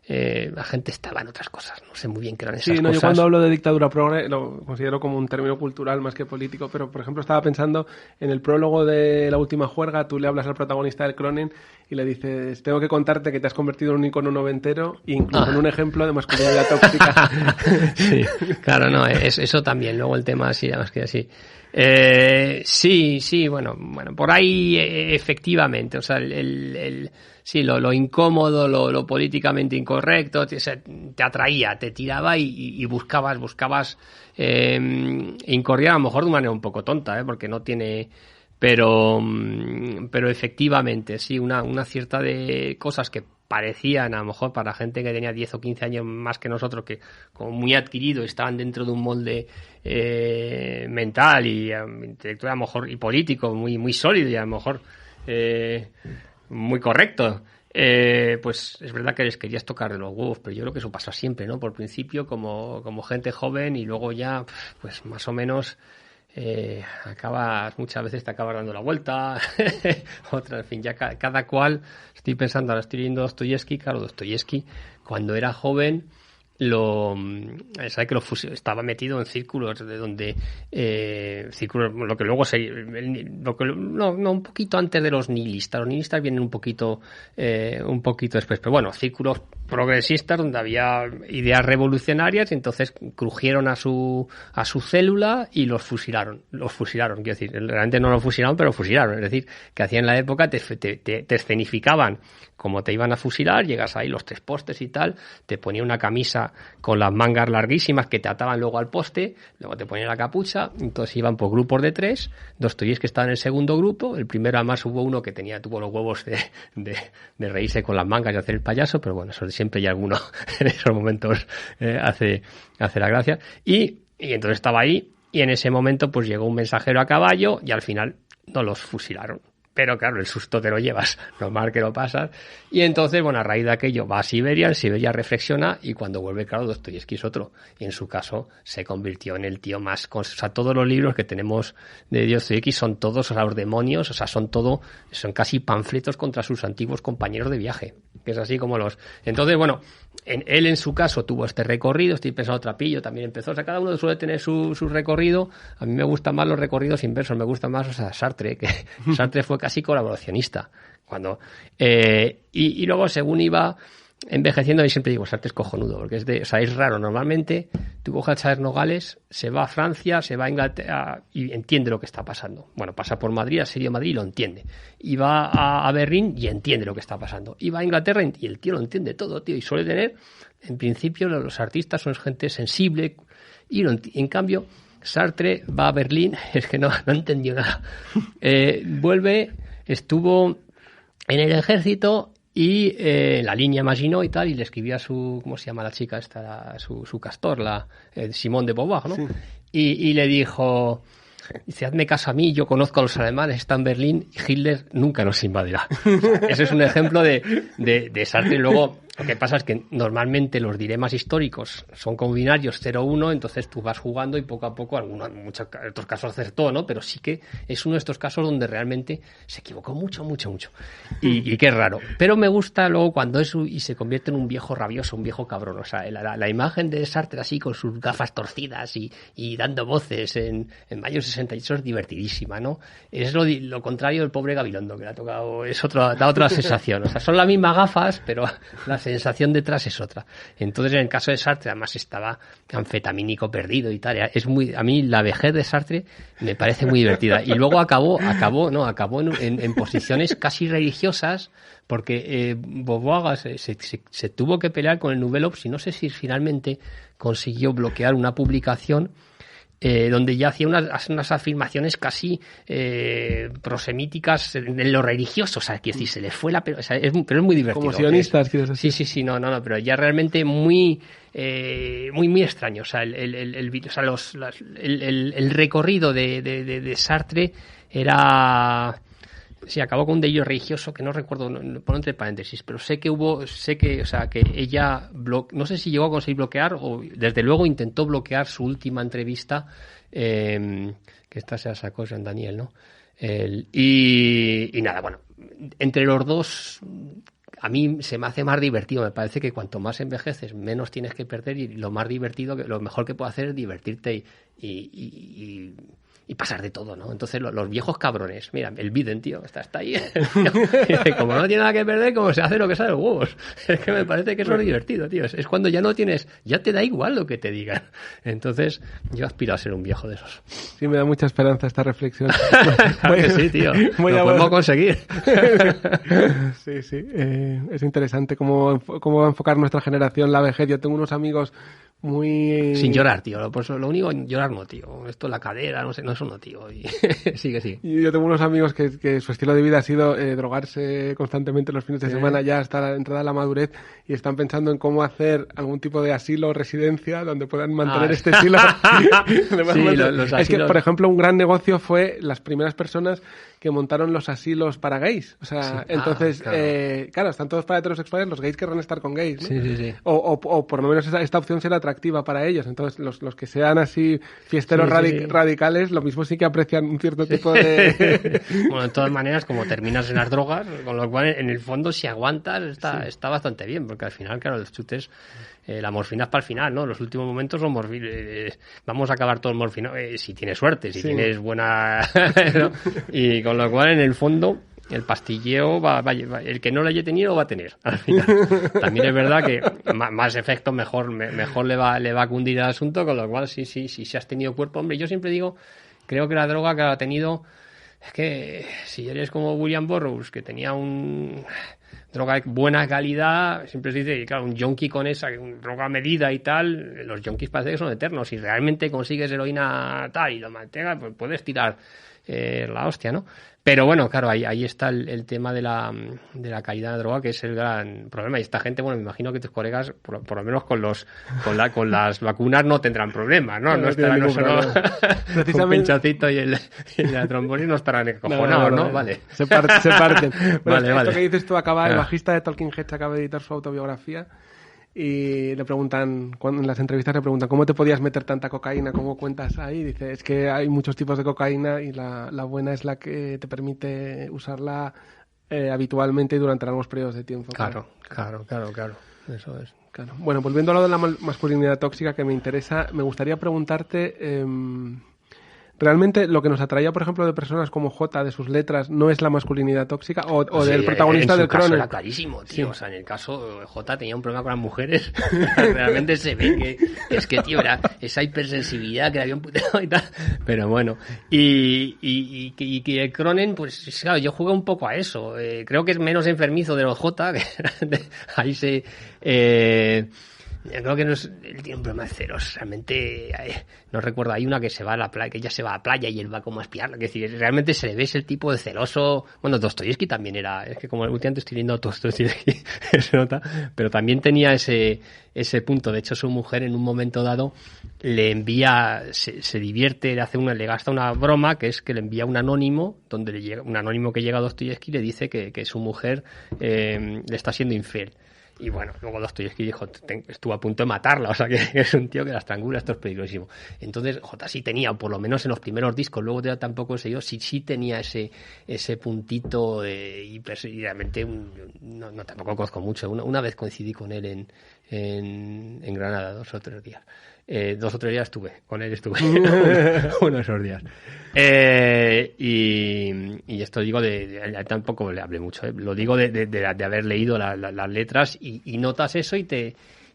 la gente estaba en otras cosas, no sé muy bien qué eran esas cosas. Yo cuando hablo de dictadura progre lo considero como un término cultural más que político, pero por ejemplo estaba pensando en el prólogo de La última juerga. Tú le hablas al protagonista del Cronen y le dices: tengo que contarte que te has convertido en un icono noventero, incluso en un ejemplo de masculinidad tóxica. Sí, claro, no, eso también. Luego el tema así, además que así. Sí, bueno, por ahí efectivamente, o sea, sí, lo incómodo, lo políticamente incorrecto, te atraía, te tiraba y buscabas incorrer a lo mejor de una manera un poco tonta, porque no tiene, pero efectivamente, sí, una cierta de cosas que parecían a lo mejor para gente que tenía 10 o 15 años más que nosotros, que como muy adquirido, estaban dentro de un molde mental y intelectual a lo mejor y político muy, muy sólido y a lo mejor muy correcto, pues es verdad que les querías tocar de los huevos, pero yo creo que eso pasa siempre, ¿no? Por principio como gente joven y luego ya pues más o menos muchas veces te acabas dando la vuelta, otra, en fin, ya cada cual. Estoy pensando, ahora estoy leyendo Dostoyevsky. Claro, Dostoyevsky cuando era joven sabe que estaba metido en círculos de donde círculos, lo que luego un poquito antes de los nihilistas vienen un poquito después, pero bueno, círculos progresistas donde había ideas revolucionarias y entonces crujieron a su célula y los fusilaron, quiero decir, realmente no lo fusilaron, pero fusilaron, es decir, que hacían en la época te escenificaban como te iban a fusilar, llegas ahí los 3 postes y tal, te ponía una camisa con las mangas larguísimas que te ataban luego al poste, luego te ponían la capucha, entonces iban por grupos de 3, Dostoyevsky estaba en el segundo grupo, el primero además hubo uno que tuvo los huevos de reírse con las mangas y hacer el payaso, pero bueno, eso siempre hay alguno en esos momentos hace la gracia, y entonces estaba ahí, y en ese momento pues llegó un mensajero a caballo y al final no los fusilaron. Pero claro, el susto te lo llevas, normal que lo pasas. Y entonces, bueno, a raíz de aquello va a Siberia, en Siberia reflexiona y cuando vuelve, claro, Dostoyevsky es otro. Y en su caso se convirtió en el tío más... O sea, todos los libros que tenemos de Dostoyevsky son todos, o sea, los demonios, o sea, son casi panfletos contra sus antiguos compañeros de viaje. Que es así como los... Entonces, bueno, él en su caso tuvo este recorrido, estoy pensando Trapillo también empezó, o sea, cada uno suele tener su recorrido. A mí me gustan más los recorridos inversos, me gusta más, o sea, Sartre, que Sartre fue casi colaboracionista. Y luego, según iba envejeciendo, y siempre digo, Sartre es cojonudo, porque es raro. Normalmente, tú coges a Charles Nogales, se va a Francia, se va a Inglaterra y entiende lo que está pasando. Bueno, pasa por Madrid, asedio Madrid y lo entiende. Y va a Berlín y entiende lo que está pasando. Y va a Inglaterra y el tío lo entiende todo, tío. Y suele tener, en principio, los artistas son gente sensible y en cambio... Sartre va a Berlín, es que no entendió nada. Vuelve, estuvo en el ejército y en la línea Maginot y tal, y le escribía ¿cómo se llama la chica esta? Su castor, Simone de Beauvoir, ¿no? Sí. Y le dijo... Dice, hazme caso a mí, yo conozco a los alemanes, está en Berlín y Hitler nunca nos invadirá. O sea, ese es un ejemplo de Sartre. Luego, lo que pasa es que normalmente los dilemas históricos son como binarios 0-1, entonces tú vas jugando y poco a poco, en muchos otros casos acertó, ¿no? Pero sí que es uno de estos casos donde realmente se equivocó mucho. Y qué raro. Pero me gusta luego cuando y se convierte en un viejo rabioso, un viejo cabrón. O sea, la imagen de Sartre así con sus gafas torcidas y dando voces en mayo 68 es divertidísima, ¿no? Es lo contrario del pobre Gabilondo, que le ha tocado, da otra sensación. O sea, son las mismas gafas, pero las sensación detrás es otra. Entonces, en el caso de Sartre, además estaba anfetamínico perdido y tal. A mí la vejez de Sartre me parece muy divertida. Y luego acabó en posiciones casi religiosas, porque Beauvoir se tuvo que pelear con el Nouvel Obs, y no sé si finalmente consiguió bloquear una publicación donde ya hacía unas afirmaciones casi prosemíticas en lo religioso. O sea, quiero decir, se le fue la... pero es muy divertido. Como sionistas, quieres decir. Sí, no, pero ya realmente muy extraño. O sea, el recorrido de Sartre era... Sí, acabó con un delirio religioso que no recuerdo, pongo entre paréntesis, pero sé que ella no sé si llegó a conseguir bloquear, o desde luego intentó bloquear su última entrevista, que esta se la sacó Jean Daniel, ¿no? Y nada, bueno, entre los dos a mí se me hace más divertido. Me parece que cuanto más envejeces, menos tienes que perder, y lo más divertido, lo mejor que puedo hacer es divertirte y pasar de todo, ¿no? Entonces los viejos cabrones, mira, el Biden, tío, está ahí. Como no tiene nada que perder, como se hace lo que sale de los huevos. Es que me parece que eso es divertido, tío. Es cuando ya no tienes, ya te da igual lo que te digan. Entonces, yo aspiro a ser un viejo de esos. Sí, me da mucha esperanza esta reflexión. Claro que sí, tío. Lo podemos conseguir. Sí. Es interesante cómo va a enfocar nuestra generación la vejez. Yo tengo unos amigos muy... Sin llorar, tío. Por eso, lo único, llorar no, tío. Esto, la cadera, no sé, no, eso no, tío. Y... sigue. Y yo tengo unos amigos que su estilo de vida ha sido drogarse constantemente los fines de semana, ya hasta la entrada a la madurez, y están pensando en cómo hacer algún tipo de asilo o residencia donde puedan mantener este estilo. Los asilos... Es que, por ejemplo, un gran negocio fue las primeras personas que montaron los asilos para gays. O sea, sí. Entonces, claro, están todos para heterosexuales, los gays querrán estar con gays, ¿no? Sí. O por lo menos esta opción será atractiva para ellos. Entonces, los que sean así fiesteros radicales, lo mismo sí que aprecian un cierto tipo de... Bueno, de todas maneras, como terminas en las drogas, con lo cual, en el fondo, si aguantas, está bastante bien, porque al final, claro, los chutes... la morfina es para el final, ¿no? Los últimos momentos son morfina. Vamos a acabar todos morfina, si tienes suerte, si tienes buena... ¿no? Y con lo cual, en el fondo, el pastilleo va, el que no lo haya tenido va a tener al final. También es verdad que más efectos mejor le va a cundir el asunto, con lo cual sí, si has tenido cuerpo. Hombre, yo siempre digo, creo que la droga que ha tenido... Es que si eres como William Burroughs, que tenía droga de buena calidad, siempre se dice que, claro, un yonki con esa droga medida y tal, los yonkis parece que son eternos. Si realmente consigues heroína tal y lo mantengas, pues puedes tirar la hostia, ¿no? Pero bueno, claro, ahí está el tema de la calidad de la droga, que es el gran problema. Y esta gente, bueno, me imagino que tus colegas, por lo menos con las vacunas, no tendrán problemas, ¿no? No estarán solo un pinchacito y la trombosis no estarán encojonados, ¿no? Vale. Se parten. Bueno, vale. Esto que dices tú, el bajista de Talking Heads acaba de editar su autobiografía. Y le preguntan, en las entrevistas le preguntan ¿cómo te podías meter tanta cocaína? ¿Cómo cuentas ahí? Dice, es que hay muchos tipos de cocaína y la buena es la que te permite usarla habitualmente y durante largos periodos de tiempo. Claro. Eso es. Claro. Bueno, volviendo a lo de la masculinidad tóxica que me interesa, me gustaría preguntarte... ¿realmente lo que nos atraía, por ejemplo, de personas como J, de sus letras, no es la masculinidad tóxica? ¿O del protagonista del Cronen? Era clarísimo, tío. Sí. O sea, en el caso J tenía un problema con las mujeres. Realmente se ve que es que, tío, era esa hipersensibilidad que le había un puteo y tal. Pero bueno. Y que el Cronen, pues claro, yo jugué un poco a eso. Creo que es menos enfermizo de los J. Ahí se... creo que él tiene un problema de celos, realmente no recuerdo, hay una que se va a la playa, que ella se va a la playa y él va como a espiarla, es decir, realmente se le ve ese tipo de celoso. Bueno, Dostoyevsky también era, es que como últimamente estoy leyendo Dostoyevsky, se nota, pero también tenía ese punto. De hecho, su mujer en un momento dado le envía, se divierte, le gasta una broma, que es que le envía un anónimo, un anónimo que llega a Dostoyevsky y le dice que su mujer le está siendo infiel. Y bueno, luego Dostoyevsky dijo, estuvo a punto de matarla, o sea que es un tío que la estrangula, esto es peligrosísimo. Entonces J sí tenía, por lo menos en los primeros discos, luego ya tampoco sé yo, sí tenía ese puntito y realmente no tampoco conozco mucho. Una vez coincidí con él en Granada, 2 o 3 días. 2 o 3 días estuve, con él estuve uno de esos días. Y esto digo tampoco le hablé mucho, lo digo de haber leído las letras y notas eso y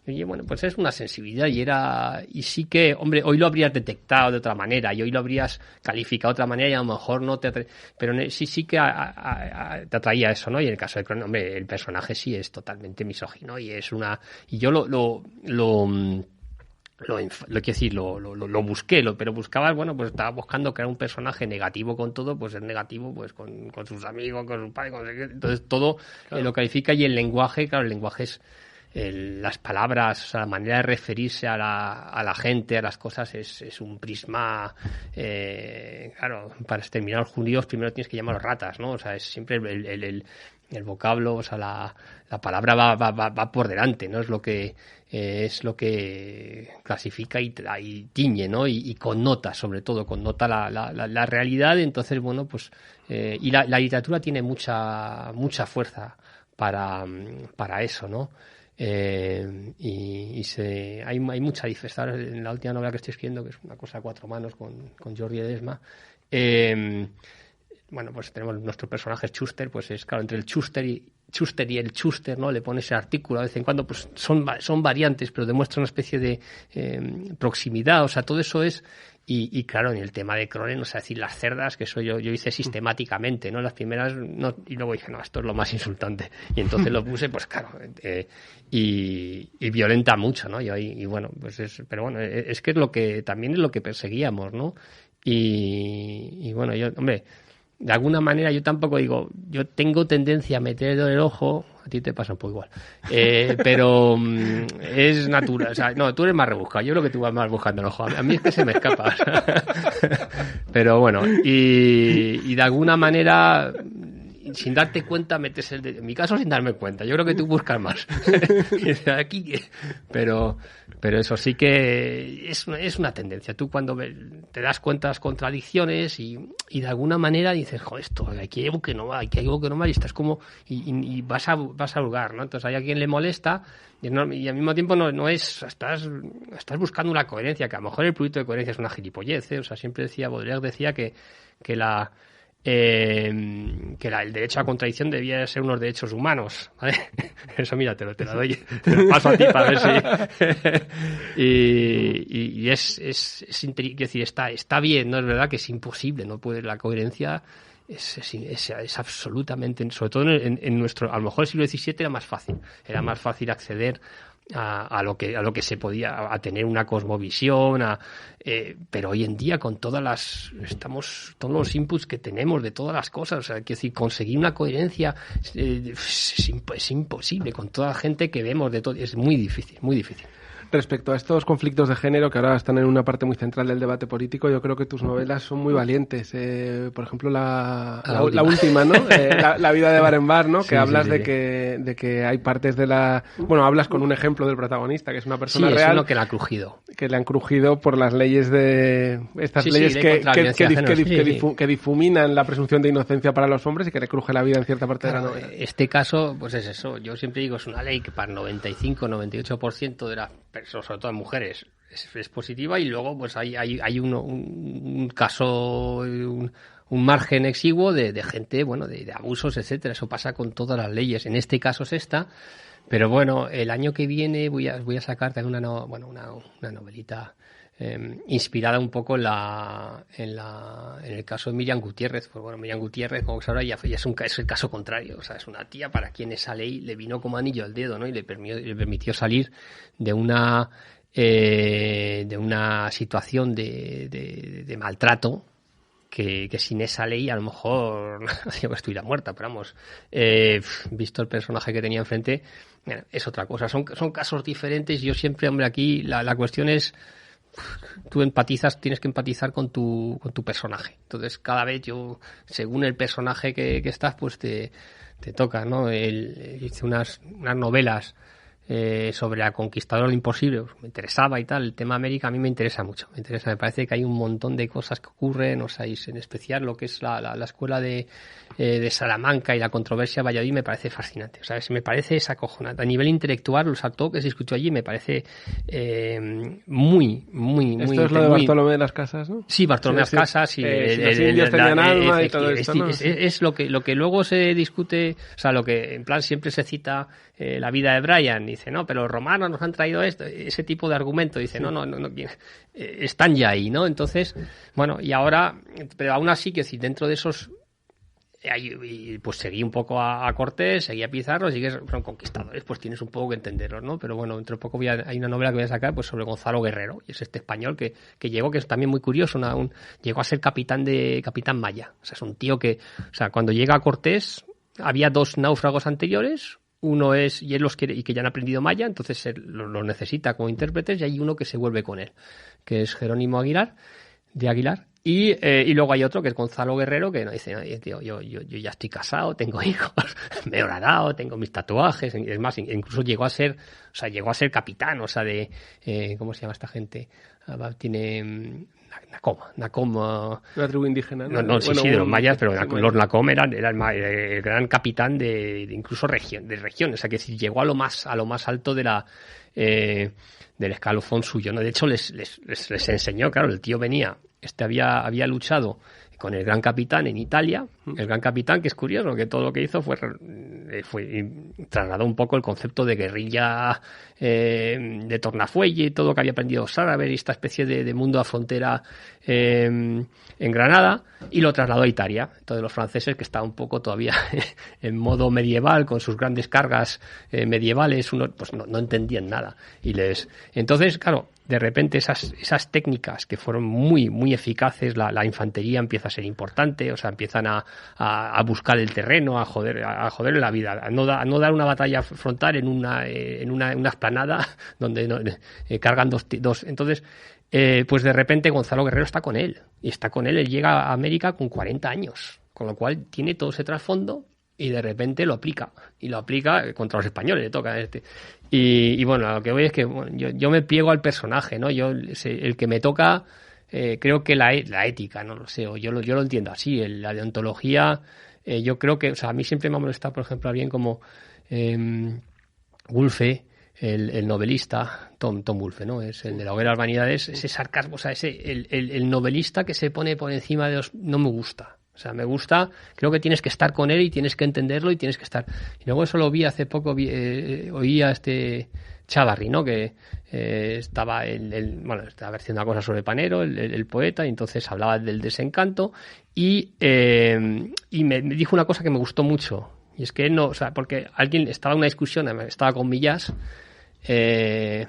oye, bueno, pues es una sensibilidad y sí que, hombre, hoy lo habrías detectado de otra manera y hoy lo habrías calificado de otra manera y a lo mejor no te pero sí que te atraía eso, ¿no? Y en el caso de Cronen, hombre, el personaje sí es totalmente misógino y yo lo busqué, pero buscaba, bueno, pues estaba buscando crear un personaje negativo con todo, pues es negativo pues con sus amigos, con su padre, entonces todo lo califica y el lenguaje, claro, el lenguaje es las palabras, o sea, la manera de referirse a la gente, a las cosas, es un prisma, claro, para exterminar a los judíos primero tienes que llamarlos ratas, ¿no? O sea, es siempre el vocablo, o sea, la palabra va por delante, ¿no? Es lo que clasifica y tiñe, ¿no? Y connota, sobre todo, connota la realidad. Entonces, bueno, pues y la literatura tiene mucha fuerza para eso, ¿no? Hay mucha diferencia. En la última novela que estoy escribiendo, que es una cosa a 4 manos con Jordi Ledesma, bueno, pues tenemos nuestro personaje Schuster, pues es claro, entre el Schuster y el Schuster, ¿no? Le pone ese artículo de vez en cuando, pues son variantes, pero demuestra una especie de proximidad, o sea, todo eso es. Y claro, en el tema de Cronen, o sea, decir las cerdas, que eso yo hice sistemáticamente, ¿no? Las primeras, no, y luego dije, no, esto es lo más insultante. Y entonces lo puse, pues claro, y violenta mucho, ¿no? Y bueno, pues pero bueno, es que también es lo que perseguíamos, ¿no? Y bueno, hombre, de alguna manera yo tampoco digo, yo tengo tendencia a meter el dedo en el ojo, a ti te pasa un poco igual, pero es natural, o sea, no, tú eres más rebuscado, yo creo que tú vas más buscando el ojo, a mí es que se me escapa, pero bueno, y de alguna manera, sin darte cuenta, metes el dedo, en mi caso sin darme cuenta, yo creo que tú buscas más, pero eso sí que es una tendencia. Tú cuando te das cuenta de las contradicciones y de alguna manera dices, joder, aquí hay algo que no va, y estás como y vas a hurgar, ¿no? Entonces hay a quien le molesta y al mismo tiempo no es, estás buscando una coherencia, que a lo mejor el producto de coherencia es una gilipollez, ¿eh? O sea, siempre Baudelaire decía que el derecho a contradicción debía ser unos derechos humanos, ¿vale? Eso, mira, te lo doy, te lo paso a ti para ver si... y es decir, está bien, ¿no? Es verdad que es imposible, no puede, la coherencia es absolutamente, sobre todo en nuestro, a lo mejor el siglo XVII era más fácil acceder a lo que se podía, a tener una cosmovisión, pero hoy en día con todos los inputs que tenemos de todas las cosas, o sea, quiero decir, conseguir una coherencia es imposible con toda la gente que vemos de todo, es muy difícil. Respecto a estos conflictos de género que ahora están en una parte muy central del debate político, yo creo que tus novelas son muy valientes. Por ejemplo, la última, ¿no? La vida de Barenbar, ¿no? Que hablas de que hay partes de la... Bueno, hablas con un ejemplo del protagonista, que es una persona real. Sí, es uno que le ha crujido. Que le han crujido por las leyes de... Estas leyes que difuminan la presunción de inocencia para los hombres y que le cruje la vida en cierta parte de la novela. Este caso, pues es eso. Yo siempre digo, es una ley que para el 95-98% de las personas, sobre todo en mujeres, es positiva, y luego pues hay un caso, un margen exiguo de gente, bueno, de abusos, etcétera. Eso pasa con todas las leyes. En este caso es esta, pero bueno, el año que viene voy a sacar también una novelita inspirada un poco en el caso de Miriam Gutiérrez. Pues bueno, Miriam Gutiérrez, como ahora ya es el caso contrario, o sea, es una tía para quien esa ley le vino como anillo al dedo, ¿no? Y le permitió salir de una situación de maltrato que sin esa ley a lo mejor estuviera muerta, pero vamos, visto el personaje que tenía enfrente, es otra cosa. Son casos diferentes. Yo siempre, hombre, aquí la cuestión es, tú tienes que empatizar con tu personaje. Entonces, cada vez según el personaje que estás, pues te toca, ¿no? Hice unas novelas sobre la conquistadora imposible, pues, me interesaba y tal. El tema América a mí me interesa mucho. Me parece que hay un montón de cosas que ocurren, o sea, y en especial lo que es la escuela de Salamanca y la controversia de Valladolid me parece fascinante. O sea, me parece esa acojonante. A nivel intelectual, los todo que se escuchó allí me parece muy. Esto es lo de Bartolomé de las Casas, ¿no? Sí, Bartolomé de las Casas y los indios tenían alma y todo esto, ¿no? Es lo que luego se discute, o sea, lo que en plan siempre se cita la vida de Brian, dice, no, pero los romanos nos han traído esto, ese tipo de argumento, dice, no, están ya ahí, ¿no? Entonces, bueno, y ahora, pero aún así, que si dentro de esos, pues seguí un poco a Cortés, seguí a Pizarro, son conquistadores, pues tienes un poco que entenderlos, ¿no? Pero bueno, dentro de poco hay una novela que voy a sacar pues sobre Gonzalo Guerrero, y es este español que llegó, que es también muy curioso, llegó a ser capitán Maya, o sea, es un tío que, o sea, cuando llega a Cortés, había 2 náufragos anteriores. Uno es, y él los quiere, y que ya han aprendido maya, entonces él los necesita como intérpretes, y hay uno que se vuelve con él, que es Jerónimo Aguilar, y luego hay otro que es Gonzalo Guerrero, que no dice, tío, yo ya estoy casado, tengo hijos, me he horadado, tengo mis tatuajes, es más, incluso llegó a ser capitán, o sea, de, ¿cómo se llama esta gente? Tiene Nacom, una tribu indígena, ¿no? No, sí, de los mayas, pero los Nacom era el gran capitán de incluso de regiones, o sea, que llegó a lo más alto de del escalafón suyo, ¿no? De hecho, les enseñó, claro, el tío había luchado con el gran capitán en Italia, el gran capitán, que es curioso, que todo lo que hizo fue trasladó un poco el concepto de guerrilla de Tornafuelle y todo lo que había aprendido los árabes y esta especie de mundo a frontera en Granada, y lo trasladó a Italia. Entonces los franceses, que estaban un poco todavía en modo medieval, con sus grandes cargas medievales, pues no entendían nada. Entonces, claro, de repente esas técnicas que fueron muy, muy eficaces, la infantería empieza a ser importante, o sea, empiezan a buscar el terreno, a joder la vida, a no dar una batalla frontal en una explanada donde cargan dos. Entonces, pues de repente Gonzalo Guerrero está con él, él llega a América con 40 años, con lo cual tiene todo ese trasfondo. Y de repente lo aplica contra los españoles, le toca y bueno, lo que voy es que yo me pliego al personaje, ¿no? El que me toca, creo que la ética, no lo sé, o yo lo entiendo así, la deontología, yo creo que, o sea, a mí siempre me ha molestado, por ejemplo, alguien como Woolfe, el novelista, Tom Woolfe, ¿no? Es el de la hoguera de las vanidades, ese sarcasmo, o sea, el novelista que se pone por encima de los, no me gusta. O sea, me gusta, creo que tienes que estar con él y tienes que entenderlo y tienes que estar. Y luego eso lo vi hace poco, oí a Chávarri, ¿no? Que estaba estaba haciendo una cosa sobre Panero, el poeta, y entonces hablaba del desencanto y me dijo una cosa que me gustó mucho. Y es que no, o sea, porque alguien estaba en una discusión, estaba con Millás, y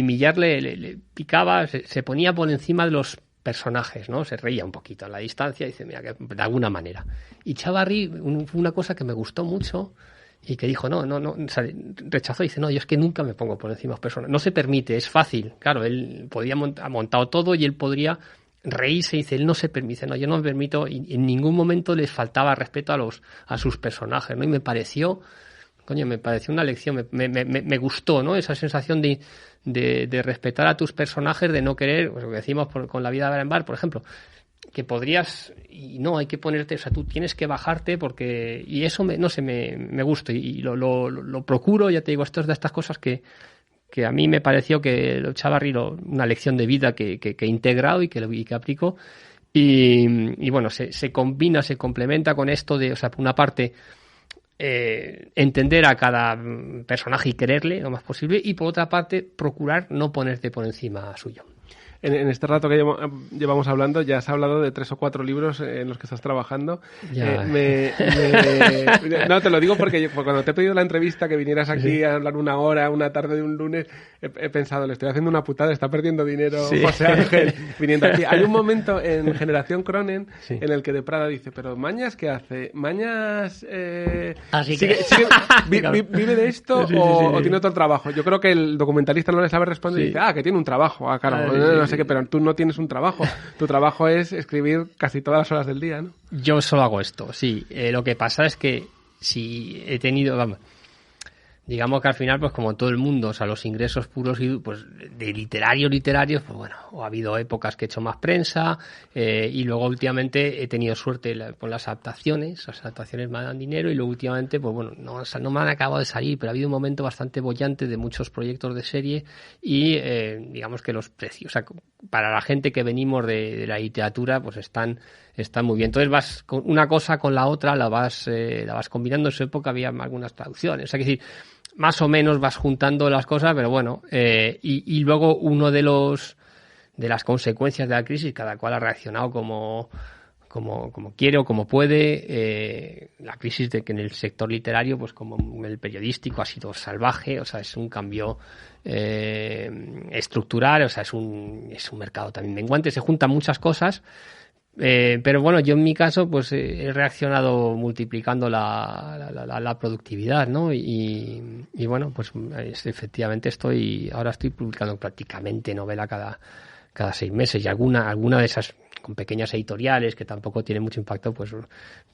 Millás le picaba, se ponía por encima de los personajes, ¿no? Se reía un poquito a la distancia y dice, mira, que de alguna manera. Y Chávarri, fue una cosa que me gustó mucho y que dijo, no, o sea, rechazó y dice, no, yo es que nunca me pongo por encima de los personajes. No se permite, es fácil. Claro, él podía ha montado todo y él podría reírse y dice, él no se permite, no, yo no me permito, y en ningún momento les faltaba respeto a sus personajes, ¿no? Y me pareció una lección, me gustó, ¿no? Esa sensación de respetar a tus personajes, de no querer, pues lo que decimos con la vida de Abraham Bar, por ejemplo, que podrías, y no, hay que ponerte, o sea, tú tienes que bajarte porque, y eso me gusta, y lo procuro, ya te digo, esto es de estas cosas que a mí me pareció que Chávarri, una lección de vida que he integrado y que aplico, y bueno, se combina, se complementa con esto de, o sea, por una parte, entender a cada personaje y quererle lo más posible, y por otra parte procurar no ponerte por encima suyo. En este rato que llevamos hablando, ya has hablado de 3 o 4 libros en los que estás trabajando. No, te lo digo porque cuando te he pedido la entrevista, que vinieras aquí a hablar una hora, una tarde de un lunes, he pensado, le estoy haciendo una putada, está perdiendo dinero José Ángel viniendo aquí. Hay un momento en Generación Cronen en el que De Prada dice, pero ¿Mañas qué hace? ¿Mañas vive de esto o tiene otro trabajo? Yo creo que el documentalista no le sabe responder y dice, que tiene un trabajo. Claro, no sé qué, pero tú no tienes un trabajo. Tu trabajo es escribir casi todas las horas del día, ¿no? Yo solo hago esto, sí. Lo que pasa es que si he tenido... digamos que al final, pues como todo el mundo, o sea, los ingresos puros y pues de literarios, pues bueno, ha habido épocas que he hecho más prensa, y luego últimamente he tenido suerte con las adaptaciones me dan dinero, y luego últimamente, pues bueno, no me han acabado de salir, pero ha habido un momento bastante bollante de muchos proyectos de serie y digamos que los precios, o sea, para la gente que venimos de la literatura, pues están muy bien. Entonces vas con una cosa con la otra, la vas combinando. En su época había algunas traducciones, o sea, que decir, más o menos vas juntando las cosas, pero bueno, y luego uno de las consecuencias de la crisis, cada cual ha reaccionado como quiere o como puede. La crisis de que en el sector literario, pues como en el periodístico, ha sido salvaje, o sea, es un cambio estructural, o sea, es un mercado también menguante, se juntan muchas cosas. Pero bueno, yo en mi caso pues he reaccionado multiplicando la productividad, ¿no? Y bueno, pues efectivamente ahora estoy publicando prácticamente novela cada 6 meses, y alguna de esas con pequeñas editoriales que tampoco tienen mucho impacto, pues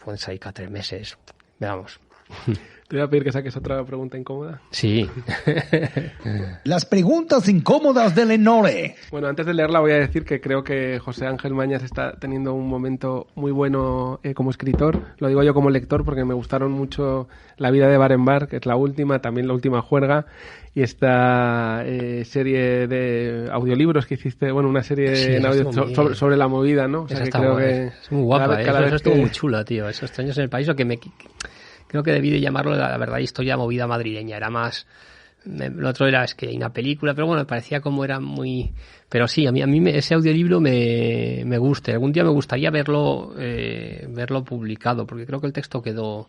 pueden salir cada 3 meses. Veamos. Te voy a pedir que saques otra pregunta incómoda. Sí. Las preguntas incómodas del Lenore. Bueno, antes de leerla voy a decir que creo que José Ángel Mañas está teniendo un momento muy bueno como escritor. Lo digo yo como lector porque me gustaron mucho La vida de bar en bar, que es la última, también La última juerga, y esta serie de audiolibros que hiciste, bueno, una serie en audio sobre la movida, ¿no? O sea, que creo que es muy guapa, cada vez estuvo muy chula, tío. Esos años en el país, creo que debí de llamarlo la verdad historia movida madrileña. Era más, lo otro era es que hay una película, pero bueno, me parecía como era muy, pero sí, a mí ese audiolibro me gusta. Algún día me gustaría verlo publicado, porque creo que el texto quedó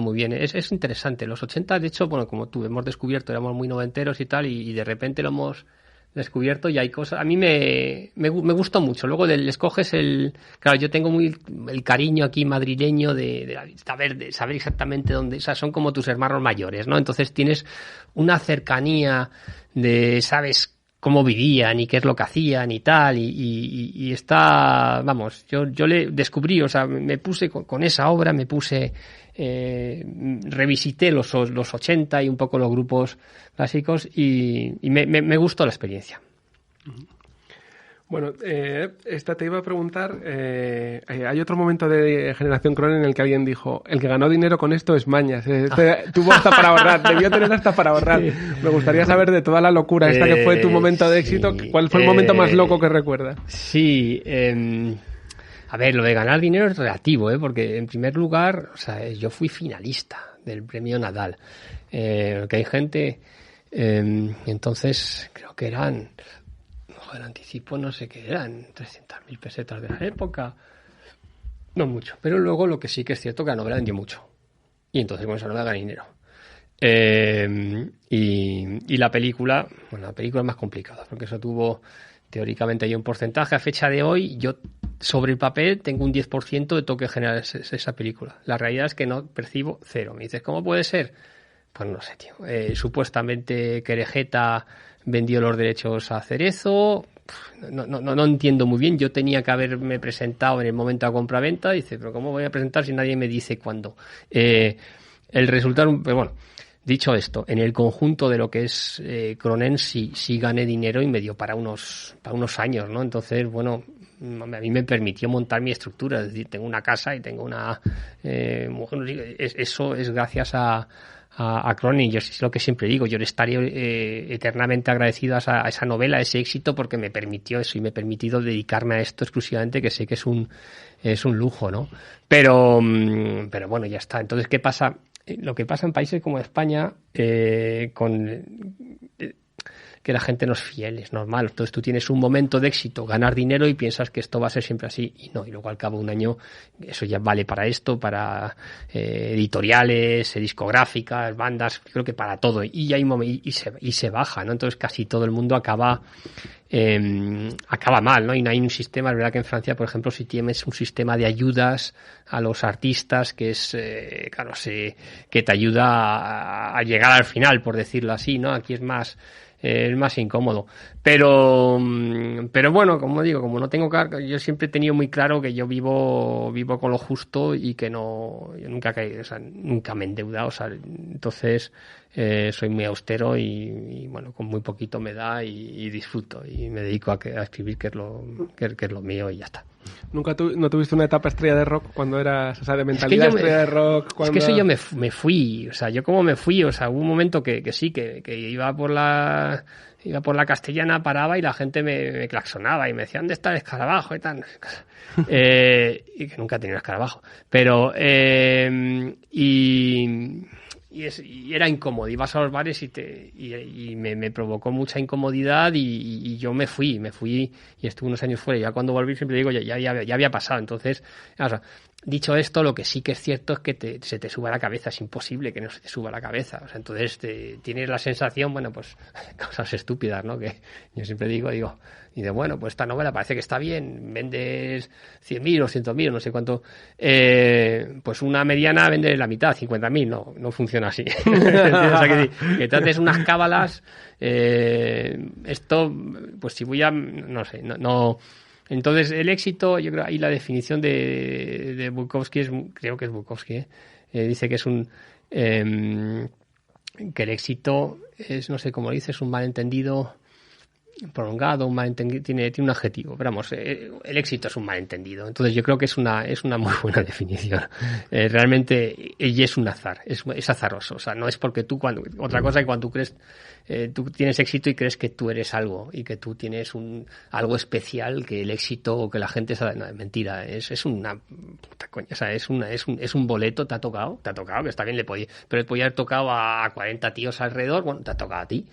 muy bien. Es interesante. Los 80, de hecho, bueno, como tú hemos descubierto, éramos muy noventeros y tal, y de repente lo hemos descubierto y hay cosas. A mí me gustó mucho. Luego escoges claro, yo tengo muy el cariño aquí madrileño de saber exactamente dónde, o sea, son como tus hermanos mayores, ¿no? Entonces tienes una cercanía sabes cómo vivían y qué es lo que hacían y tal, y está, vamos, yo le descubrí, o sea, me puse con esa obra, revisité los 80 y un poco los grupos clásicos y me gustó la experiencia. Bueno, esta te iba a preguntar, hay otro momento de Generación Cronen en el que alguien dijo, el que ganó dinero con esto es Mañas, tuvo hasta para ahorrar, debió tener hasta para ahorrar. Sí. Me gustaría saber de toda la locura esta que fue tu momento de éxito, ¿cuál fue el momento más loco que recuerdas? Sí, a ver, lo de ganar dinero es relativo, porque en primer lugar, o sea, yo fui finalista del premio Nadal, que hay gente, entonces creo que eran, el anticipo no sé qué eran, 300.000 pesetas de la época, no mucho, pero luego lo que sí que es cierto que la novela vendió mucho, y entonces con esa novela gané dinero. Y la película, bueno, la película es más complicada, porque eso tuvo, teóricamente hay un porcentaje, a fecha de hoy, yo sobre el papel tengo un 10% de toque general esa película. La realidad es que no percibo 0. Me dices, ¿cómo puede ser? Pues no sé, tío. Supuestamente Querejeta vendió los derechos a Cerezo. No entiendo muy bien. Yo tenía que haberme presentado en el momento de compra-venta. Dice, pero ¿cómo voy a presentar si nadie me dice cuándo? El resultado, pero bueno. Dicho esto, en el conjunto de lo que es Cronen sí gané dinero y me dio para unos años, ¿no? Entonces, bueno, a mí me permitió montar mi estructura, es decir, tengo una casa y tengo una mujer. Eso es gracias a Cronen. Yo es lo que siempre digo, yo le estaré eternamente agradecido a esa novela, a ese éxito, porque me permitió eso y me he permitido dedicarme a esto exclusivamente, que sé que es un lujo, ¿no? Pero bueno, ya está. Entonces, ¿qué pasa? Lo que pasa en países como España, que la gente no es fiel, es normal. Entonces tú tienes un momento de éxito, ganar dinero y piensas que esto va a ser siempre así, y no, y luego al cabo de un año eso ya vale para esto, para editoriales, discográficas, bandas, creo que para todo, y hay un momento, y se baja, ¿no? Entonces casi todo el mundo acaba mal, ¿no? Y no hay un sistema, es verdad que en Francia, por ejemplo, si tienes un sistema de ayudas a los artistas que es, claro, que te ayuda a llegar al final, por decirlo así, ¿no? Aquí es más es más incómodo. Pero bueno, como digo, como no tengo cargo, yo siempre he tenido muy claro que yo vivo con lo justo y que yo nunca nunca me he endeudado, o sea, entonces soy muy austero y bueno, con muy poquito me da y disfruto y me dedico a escribir, que es lo mío, y ya está. ¿Nunca no tuviste una etapa estrella de rock cuando eras, o sea, de mentalidad estrella de rock? Es que eso yo me fui, o sea, yo como me fui, o sea, hubo un momento que sí, que iba por la Castellana, paraba y la gente me claxonaba y me decía, ¿dónde está el escarabajo? Y tal. Y que nunca he tenido escarabajo. Pero, y era incómodo. Ibas a los bares y me provocó mucha incomodidad y yo me fui y estuve unos años fuera. Y ya cuando volví siempre digo, ya había pasado. Entonces, o sea, dicho esto, lo que sí que es cierto es que se te suba la cabeza. Es imposible que no se te suba la cabeza. O sea, entonces tienes la sensación, bueno, pues cosas estúpidas, ¿no? Que yo siempre digo, y de bueno, pues esta novela parece que está bien, vendes 100.000 o 100.000, no sé cuánto, pues una mediana vende la mitad, 50.000, no funciona así. O sea, que te haces unas cábalas, esto, pues si voy a, no sé, no. Entonces el éxito, yo creo, ahí la definición de Bukowski creo que es Bukowski, dice que es que el éxito es, no sé cómo dice, es un malentendido prolongado, un malentendido, tiene un adjetivo, pero vamos, el éxito es un malentendido. Entonces yo creo que es una muy buena definición. Realmente, y es un azar, es azaroso. O sea, no es porque otra cosa que cuando tú crees, tú tienes éxito y crees que tú eres algo y que tú tienes algo especial, que el éxito o que la gente sabe, no, es mentira, es una puta coña, o sea, es un boleto, te ha tocado, que está bien, pero le podía haber tocado a 40 tíos alrededor, bueno, te ha tocado a ti.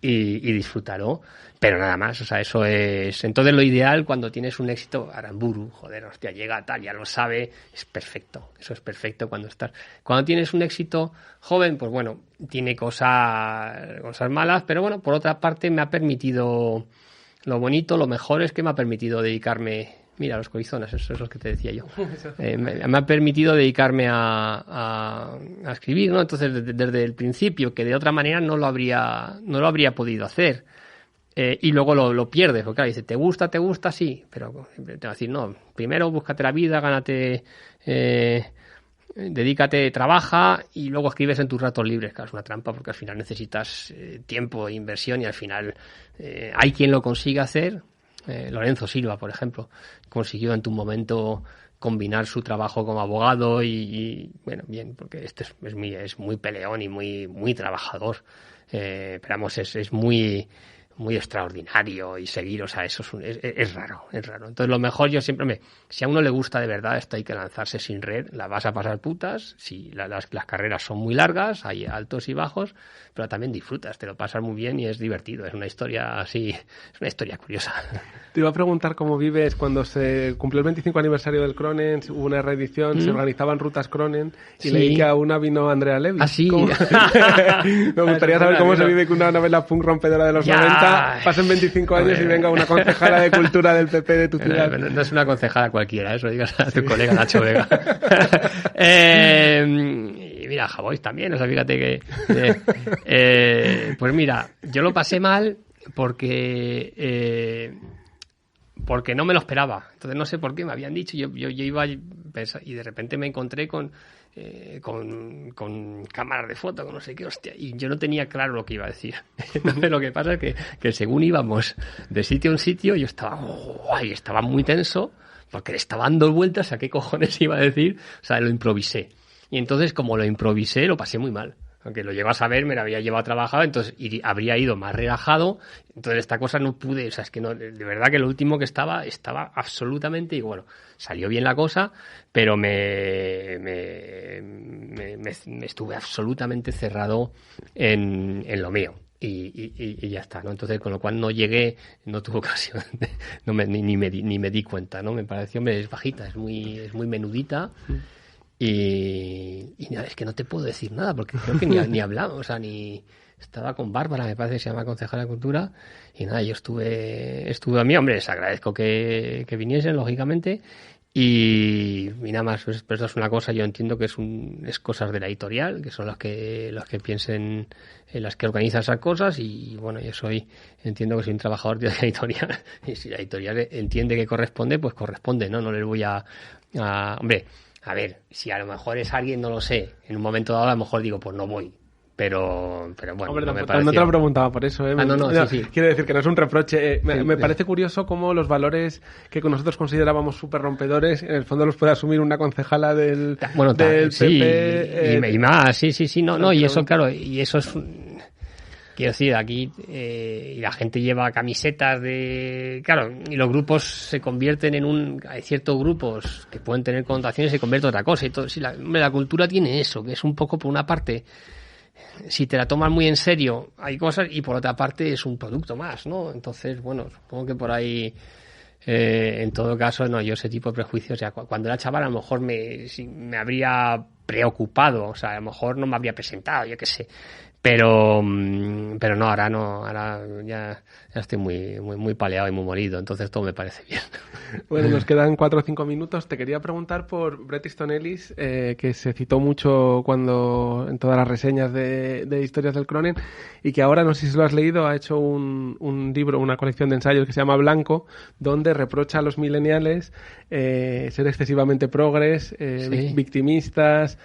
Y disfrútalo, pero nada más, o sea, eso es. Entonces lo ideal cuando tienes un éxito, Aramburu, joder, hostia, llega tal, ya lo sabe, es perfecto, eso es perfecto cuando tienes un éxito joven, pues bueno, tiene cosas malas, pero bueno, por otra parte me ha permitido, lo bonito, lo mejor es que me ha permitido dedicarme, mira, los corizones, esos que te decía yo, me ha permitido dedicarme a escribir, ¿no? Entonces, desde el principio, que de otra manera no lo habría podido hacer. Y luego lo pierdes, porque claro, dice, ¿te gusta? Sí, pero siempre te va a decir, no, primero búscate la vida, gánate, dedícate, trabaja y luego escribes en tus ratos libres. Claro, es una trampa porque al final necesitas tiempo e inversión y al final hay quien lo consigue hacer. Lorenzo Silva, por ejemplo, consiguió en tu momento combinar su trabajo como abogado y bueno, bien, porque este es muy peleón y muy trabajador, pero vamos, es muy extraordinario y seguir, o sea, eso es raro. Entonces lo mejor yo siempre si a uno le gusta de verdad esto hay que lanzarse sin red, la vas a pasar putas, si las carreras son muy largas, hay altos y bajos, pero también disfrutas, te lo pasas muy bien y es divertido, es una historia así, es una historia curiosa. Te iba a preguntar cómo vives cuando se cumplió el 25 aniversario del Cronen, hubo una reedición, se organizaban rutas Cronen y leí que a una vino Andrea Levy. ¿Ah, sí? Me gustaría saber cómo se vive con una novela punk rompedora de los 90. Pasen 25 años y venga una concejala de cultura del PP de tu ciudad. No es una concejala cualquiera, eso digas a tu colega Nacho Vega. Y mira, Javois también, o sea, fíjate que... pues mira, yo lo pasé mal porque no me lo esperaba. Entonces no sé por qué me habían dicho, yo iba y de repente me encontré con cámaras de foto, con no sé qué, hostia, y yo no tenía claro lo que iba a decir. Entonces lo que pasa es que según íbamos de sitio en sitio, yo estaba muy tenso, porque le estaba dando vueltas a qué cojones iba a decir, o sea, lo improvisé. Y entonces, como lo improvisé, lo pasé muy mal. Aunque lo llego a saber, me lo había llevado trabajado, entonces habría ido más relajado. Entonces esta cosa no pude, o sea, es que no, de verdad que lo último que estaba absolutamente, y bueno, salió bien la cosa, pero me estuve absolutamente cerrado en lo mío. Y ya está, ¿no? Entonces, con lo cual no tuve ocasión, ni me di cuenta, ¿no? Me pareció, hombre, es bajita, es muy menudita. Y nada, es que no te puedo decir nada porque creo que ni hablamos, o sea, ni estaba con Bárbara, me parece que se llama concejala de cultura, y nada, yo estuve a mí, hombre, les agradezco que viniesen, lógicamente, Y nada más, pues, pero eso es una cosa, yo entiendo que es cosas de la editorial, que son las que piensen, las que organizan esas cosas, y bueno, yo entiendo que soy un trabajador de la editorial, y si la editorial entiende que corresponde, pues corresponde, ¿no? No les voy hombre, a ver, si a lo mejor es alguien, no lo sé, en un momento dado a lo mejor digo, pues no voy. Pero bueno, hombre, no me no te lo preguntaba por eso, ¿eh? Sí. Quiero decir que no es un reproche. Me parece curioso cómo los valores que nosotros considerábamos súper rompedores, en el fondo los puede asumir una concejala del PP. Y más, sí. No, y eso, claro, y eso es... Quiero decir, aquí y la gente lleva camisetas claro, y los grupos se convierten hay ciertos grupos que pueden tener connotaciones y se convierte en otra cosa. Y todo, sí, la cultura tiene eso, que es un poco, por una parte, si te la tomas muy en serio, hay cosas, y por otra parte es un producto más, ¿no? Entonces, bueno, supongo que por ahí, en todo caso, no, yo ese tipo de prejuicios, o sea, cuando era chaval a lo mejor me habría preocupado, o sea, a lo mejor no me habría presentado, yo qué sé. Pero no, ahora ya estoy muy paleado y muy molido, entonces todo me parece bien. Bueno, nos quedan 4 o 5 minutos. Te quería preguntar por Bret Easton Ellis, que se citó mucho en todas las reseñas de historias del Cronen, y que ahora, no sé si lo has leído, ha hecho un libro, una colección de ensayos que se llama Blanco, donde reprocha a los millennials ser excesivamente progres, victimistas,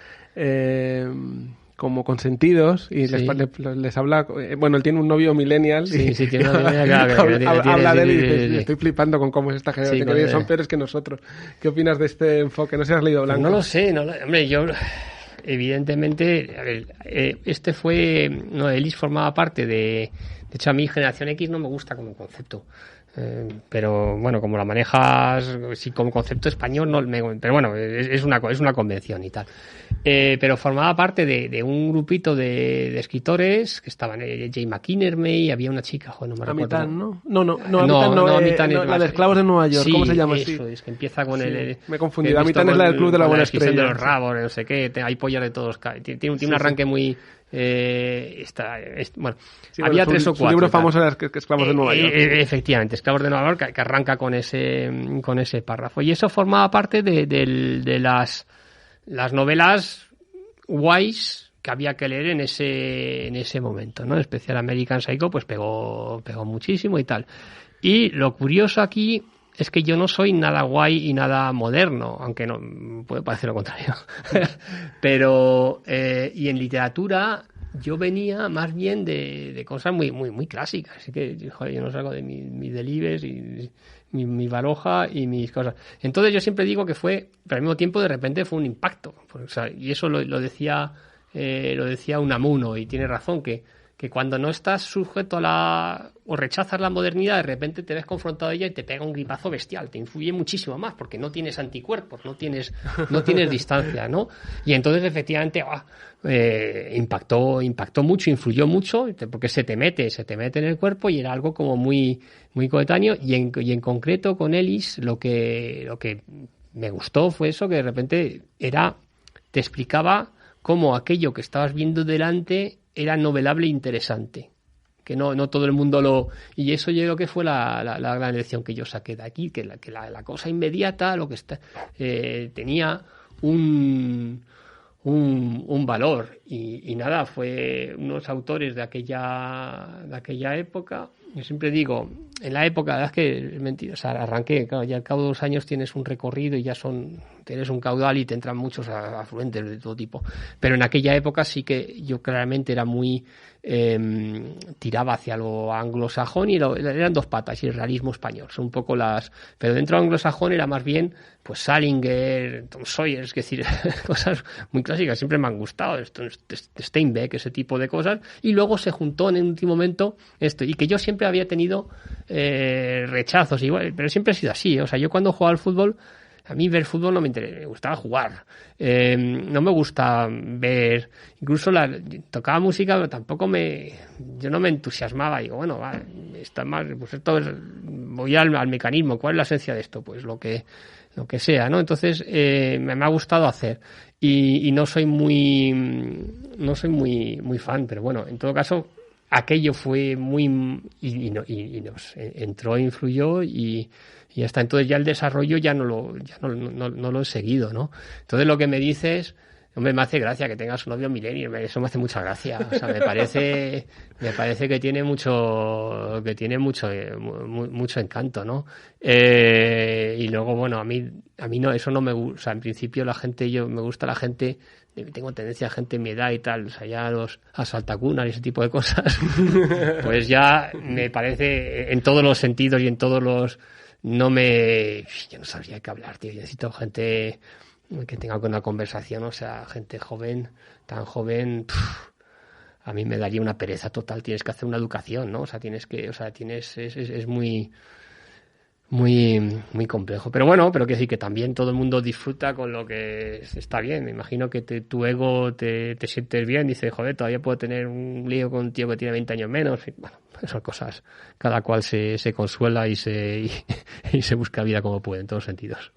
como consentidos, y les habla, bueno, él tiene un novio millennial, tiene un novio millennial, habla de él y dice, estoy flipando con cómo es esta generación, que son peores que nosotros. ¿Qué opinas de este enfoque? No sé si has leído Blanco. No lo sé, hombre, yo evidentemente, a ver, Ellis formaba parte de hecho, a mí Generación X no me gusta como concepto. Pero bueno, como la manejas, sí, como concepto español, pero bueno, es una convención y tal. Pero formaba parte de un grupito de escritores que estaban Jay McInerney, había una chica, no me recuerdo. Amitan, ¿no? No, Amitan es la de Esclavos de Nueva York, ¿cómo se llama? Eso, es que empieza con el... Me he confundido, Amitan es la del Club de la Buena Estrella. De los rabos, no sé qué, hay pollas de todos, tiene un arranque muy... bueno, había 3 o 4. Su libro famoso era Esclavos de Nueva York. Efectivamente, Esclavos de Nueva York, que arranca con ese párrafo. Y eso formaba parte de las novelas guays que había que leer en ese momento, ¿no? En especial American Psycho, pues pegó muchísimo y tal. Y lo curioso aquí es que yo no soy nada guay y nada moderno, aunque no puede parecer lo contrario. Pero y en literatura yo venía más bien de cosas muy clásicas, así que joder, yo no salgo de mis Delibes y mi Baroja y mis cosas. Entonces yo siempre digo que pero al mismo tiempo de repente fue un impacto, o sea, y eso lo decía Unamuno, y tiene razón, que cuando no estás sujeto o rechazas la modernidad, de repente te ves confrontado a ella y te pega un gripazo bestial, te influye muchísimo más, porque no tienes anticuerpos, no tienes distancia, ¿no? Y entonces efectivamente impactó mucho, influyó mucho, porque se te mete en el cuerpo, y era algo como muy coetáneo, y en concreto con Ellis lo que me gustó fue eso, que de repente te explicaba cómo aquello que estabas viendo delante era novelable e interesante, que no todo el mundo y eso yo creo que fue la gran lección que yo saqué de aquí, que la cosa inmediata, lo que tenía un valor, y nada, fue unos autores de aquella época. Yo siempre digo, en la época, la verdad es que es mentira, o sea, arranqué, claro, ya al cabo de 2 años tienes un recorrido y tienes un caudal y te entran muchos afluentes de todo tipo. Pero en aquella época sí que yo claramente era muy... tiraba hacia lo anglosajón, y eran 2 patas, y el realismo español. Son un poco pero dentro de anglosajón era más bien pues Salinger, Tom Sawyer, es decir, cosas muy clásicas, siempre me han gustado, Steinbeck, ese tipo de cosas, y luego se juntó en el último momento esto, y que yo siempre había tenido rechazos, igual, pero siempre ha sido así, o sea, yo cuando jugaba al fútbol, a mí ver fútbol no me interesa, me gustaba jugar, no me gusta ver, incluso tocaba música, pero tampoco yo no me entusiasmaba, digo, bueno, vale, está mal, pues esto voy al mecanismo, ¿cuál es la esencia de esto? Pues lo que sea, ¿no? Entonces me ha gustado hacer, y no soy muy fan, pero bueno, en todo caso aquello fue y nos entró, influyó, y Y ya está. Entonces ya el desarrollo ya no lo he seguido, ¿no? Entonces lo que me dices, hombre, me hace gracia que tengas un novio millennial, eso me hace mucha gracia. O sea, me parece que tiene mucho encanto, ¿no? Y luego, bueno, a mí no, eso no me gusta. O sea, en principio me gusta la gente, tengo tendencia a gente en mi edad y tal, o sea, ya los asaltacunas y ese tipo de cosas, pues ya me parece, en todos los sentidos y en todos los, yo no sabría qué hablar, tío. Yo necesito gente que tenga una conversación, o sea, gente joven, tan joven, a mí me daría una pereza total. Tienes que hacer una educación, ¿no? O sea, es muy complejo. Pero bueno, pero que sí, que también todo el mundo disfruta con lo que está bien. Me imagino que tu ego te sientes bien, dices, joder, todavía puedo tener un lío con un tío que tiene 20 años menos. Y, bueno, son cosas, cada cual se consuela y se busca vida como puede, en todos sentidos.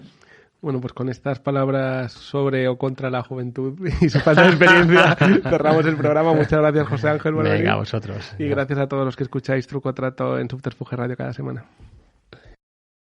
Bueno, pues con estas palabras sobre o contra la juventud y su falta de experiencia cerramos el programa. Muchas gracias, José Ángel. Venga, a vosotros. Y gracias a todos los que escucháis Truco Trato en Subterfuge Radio cada semana.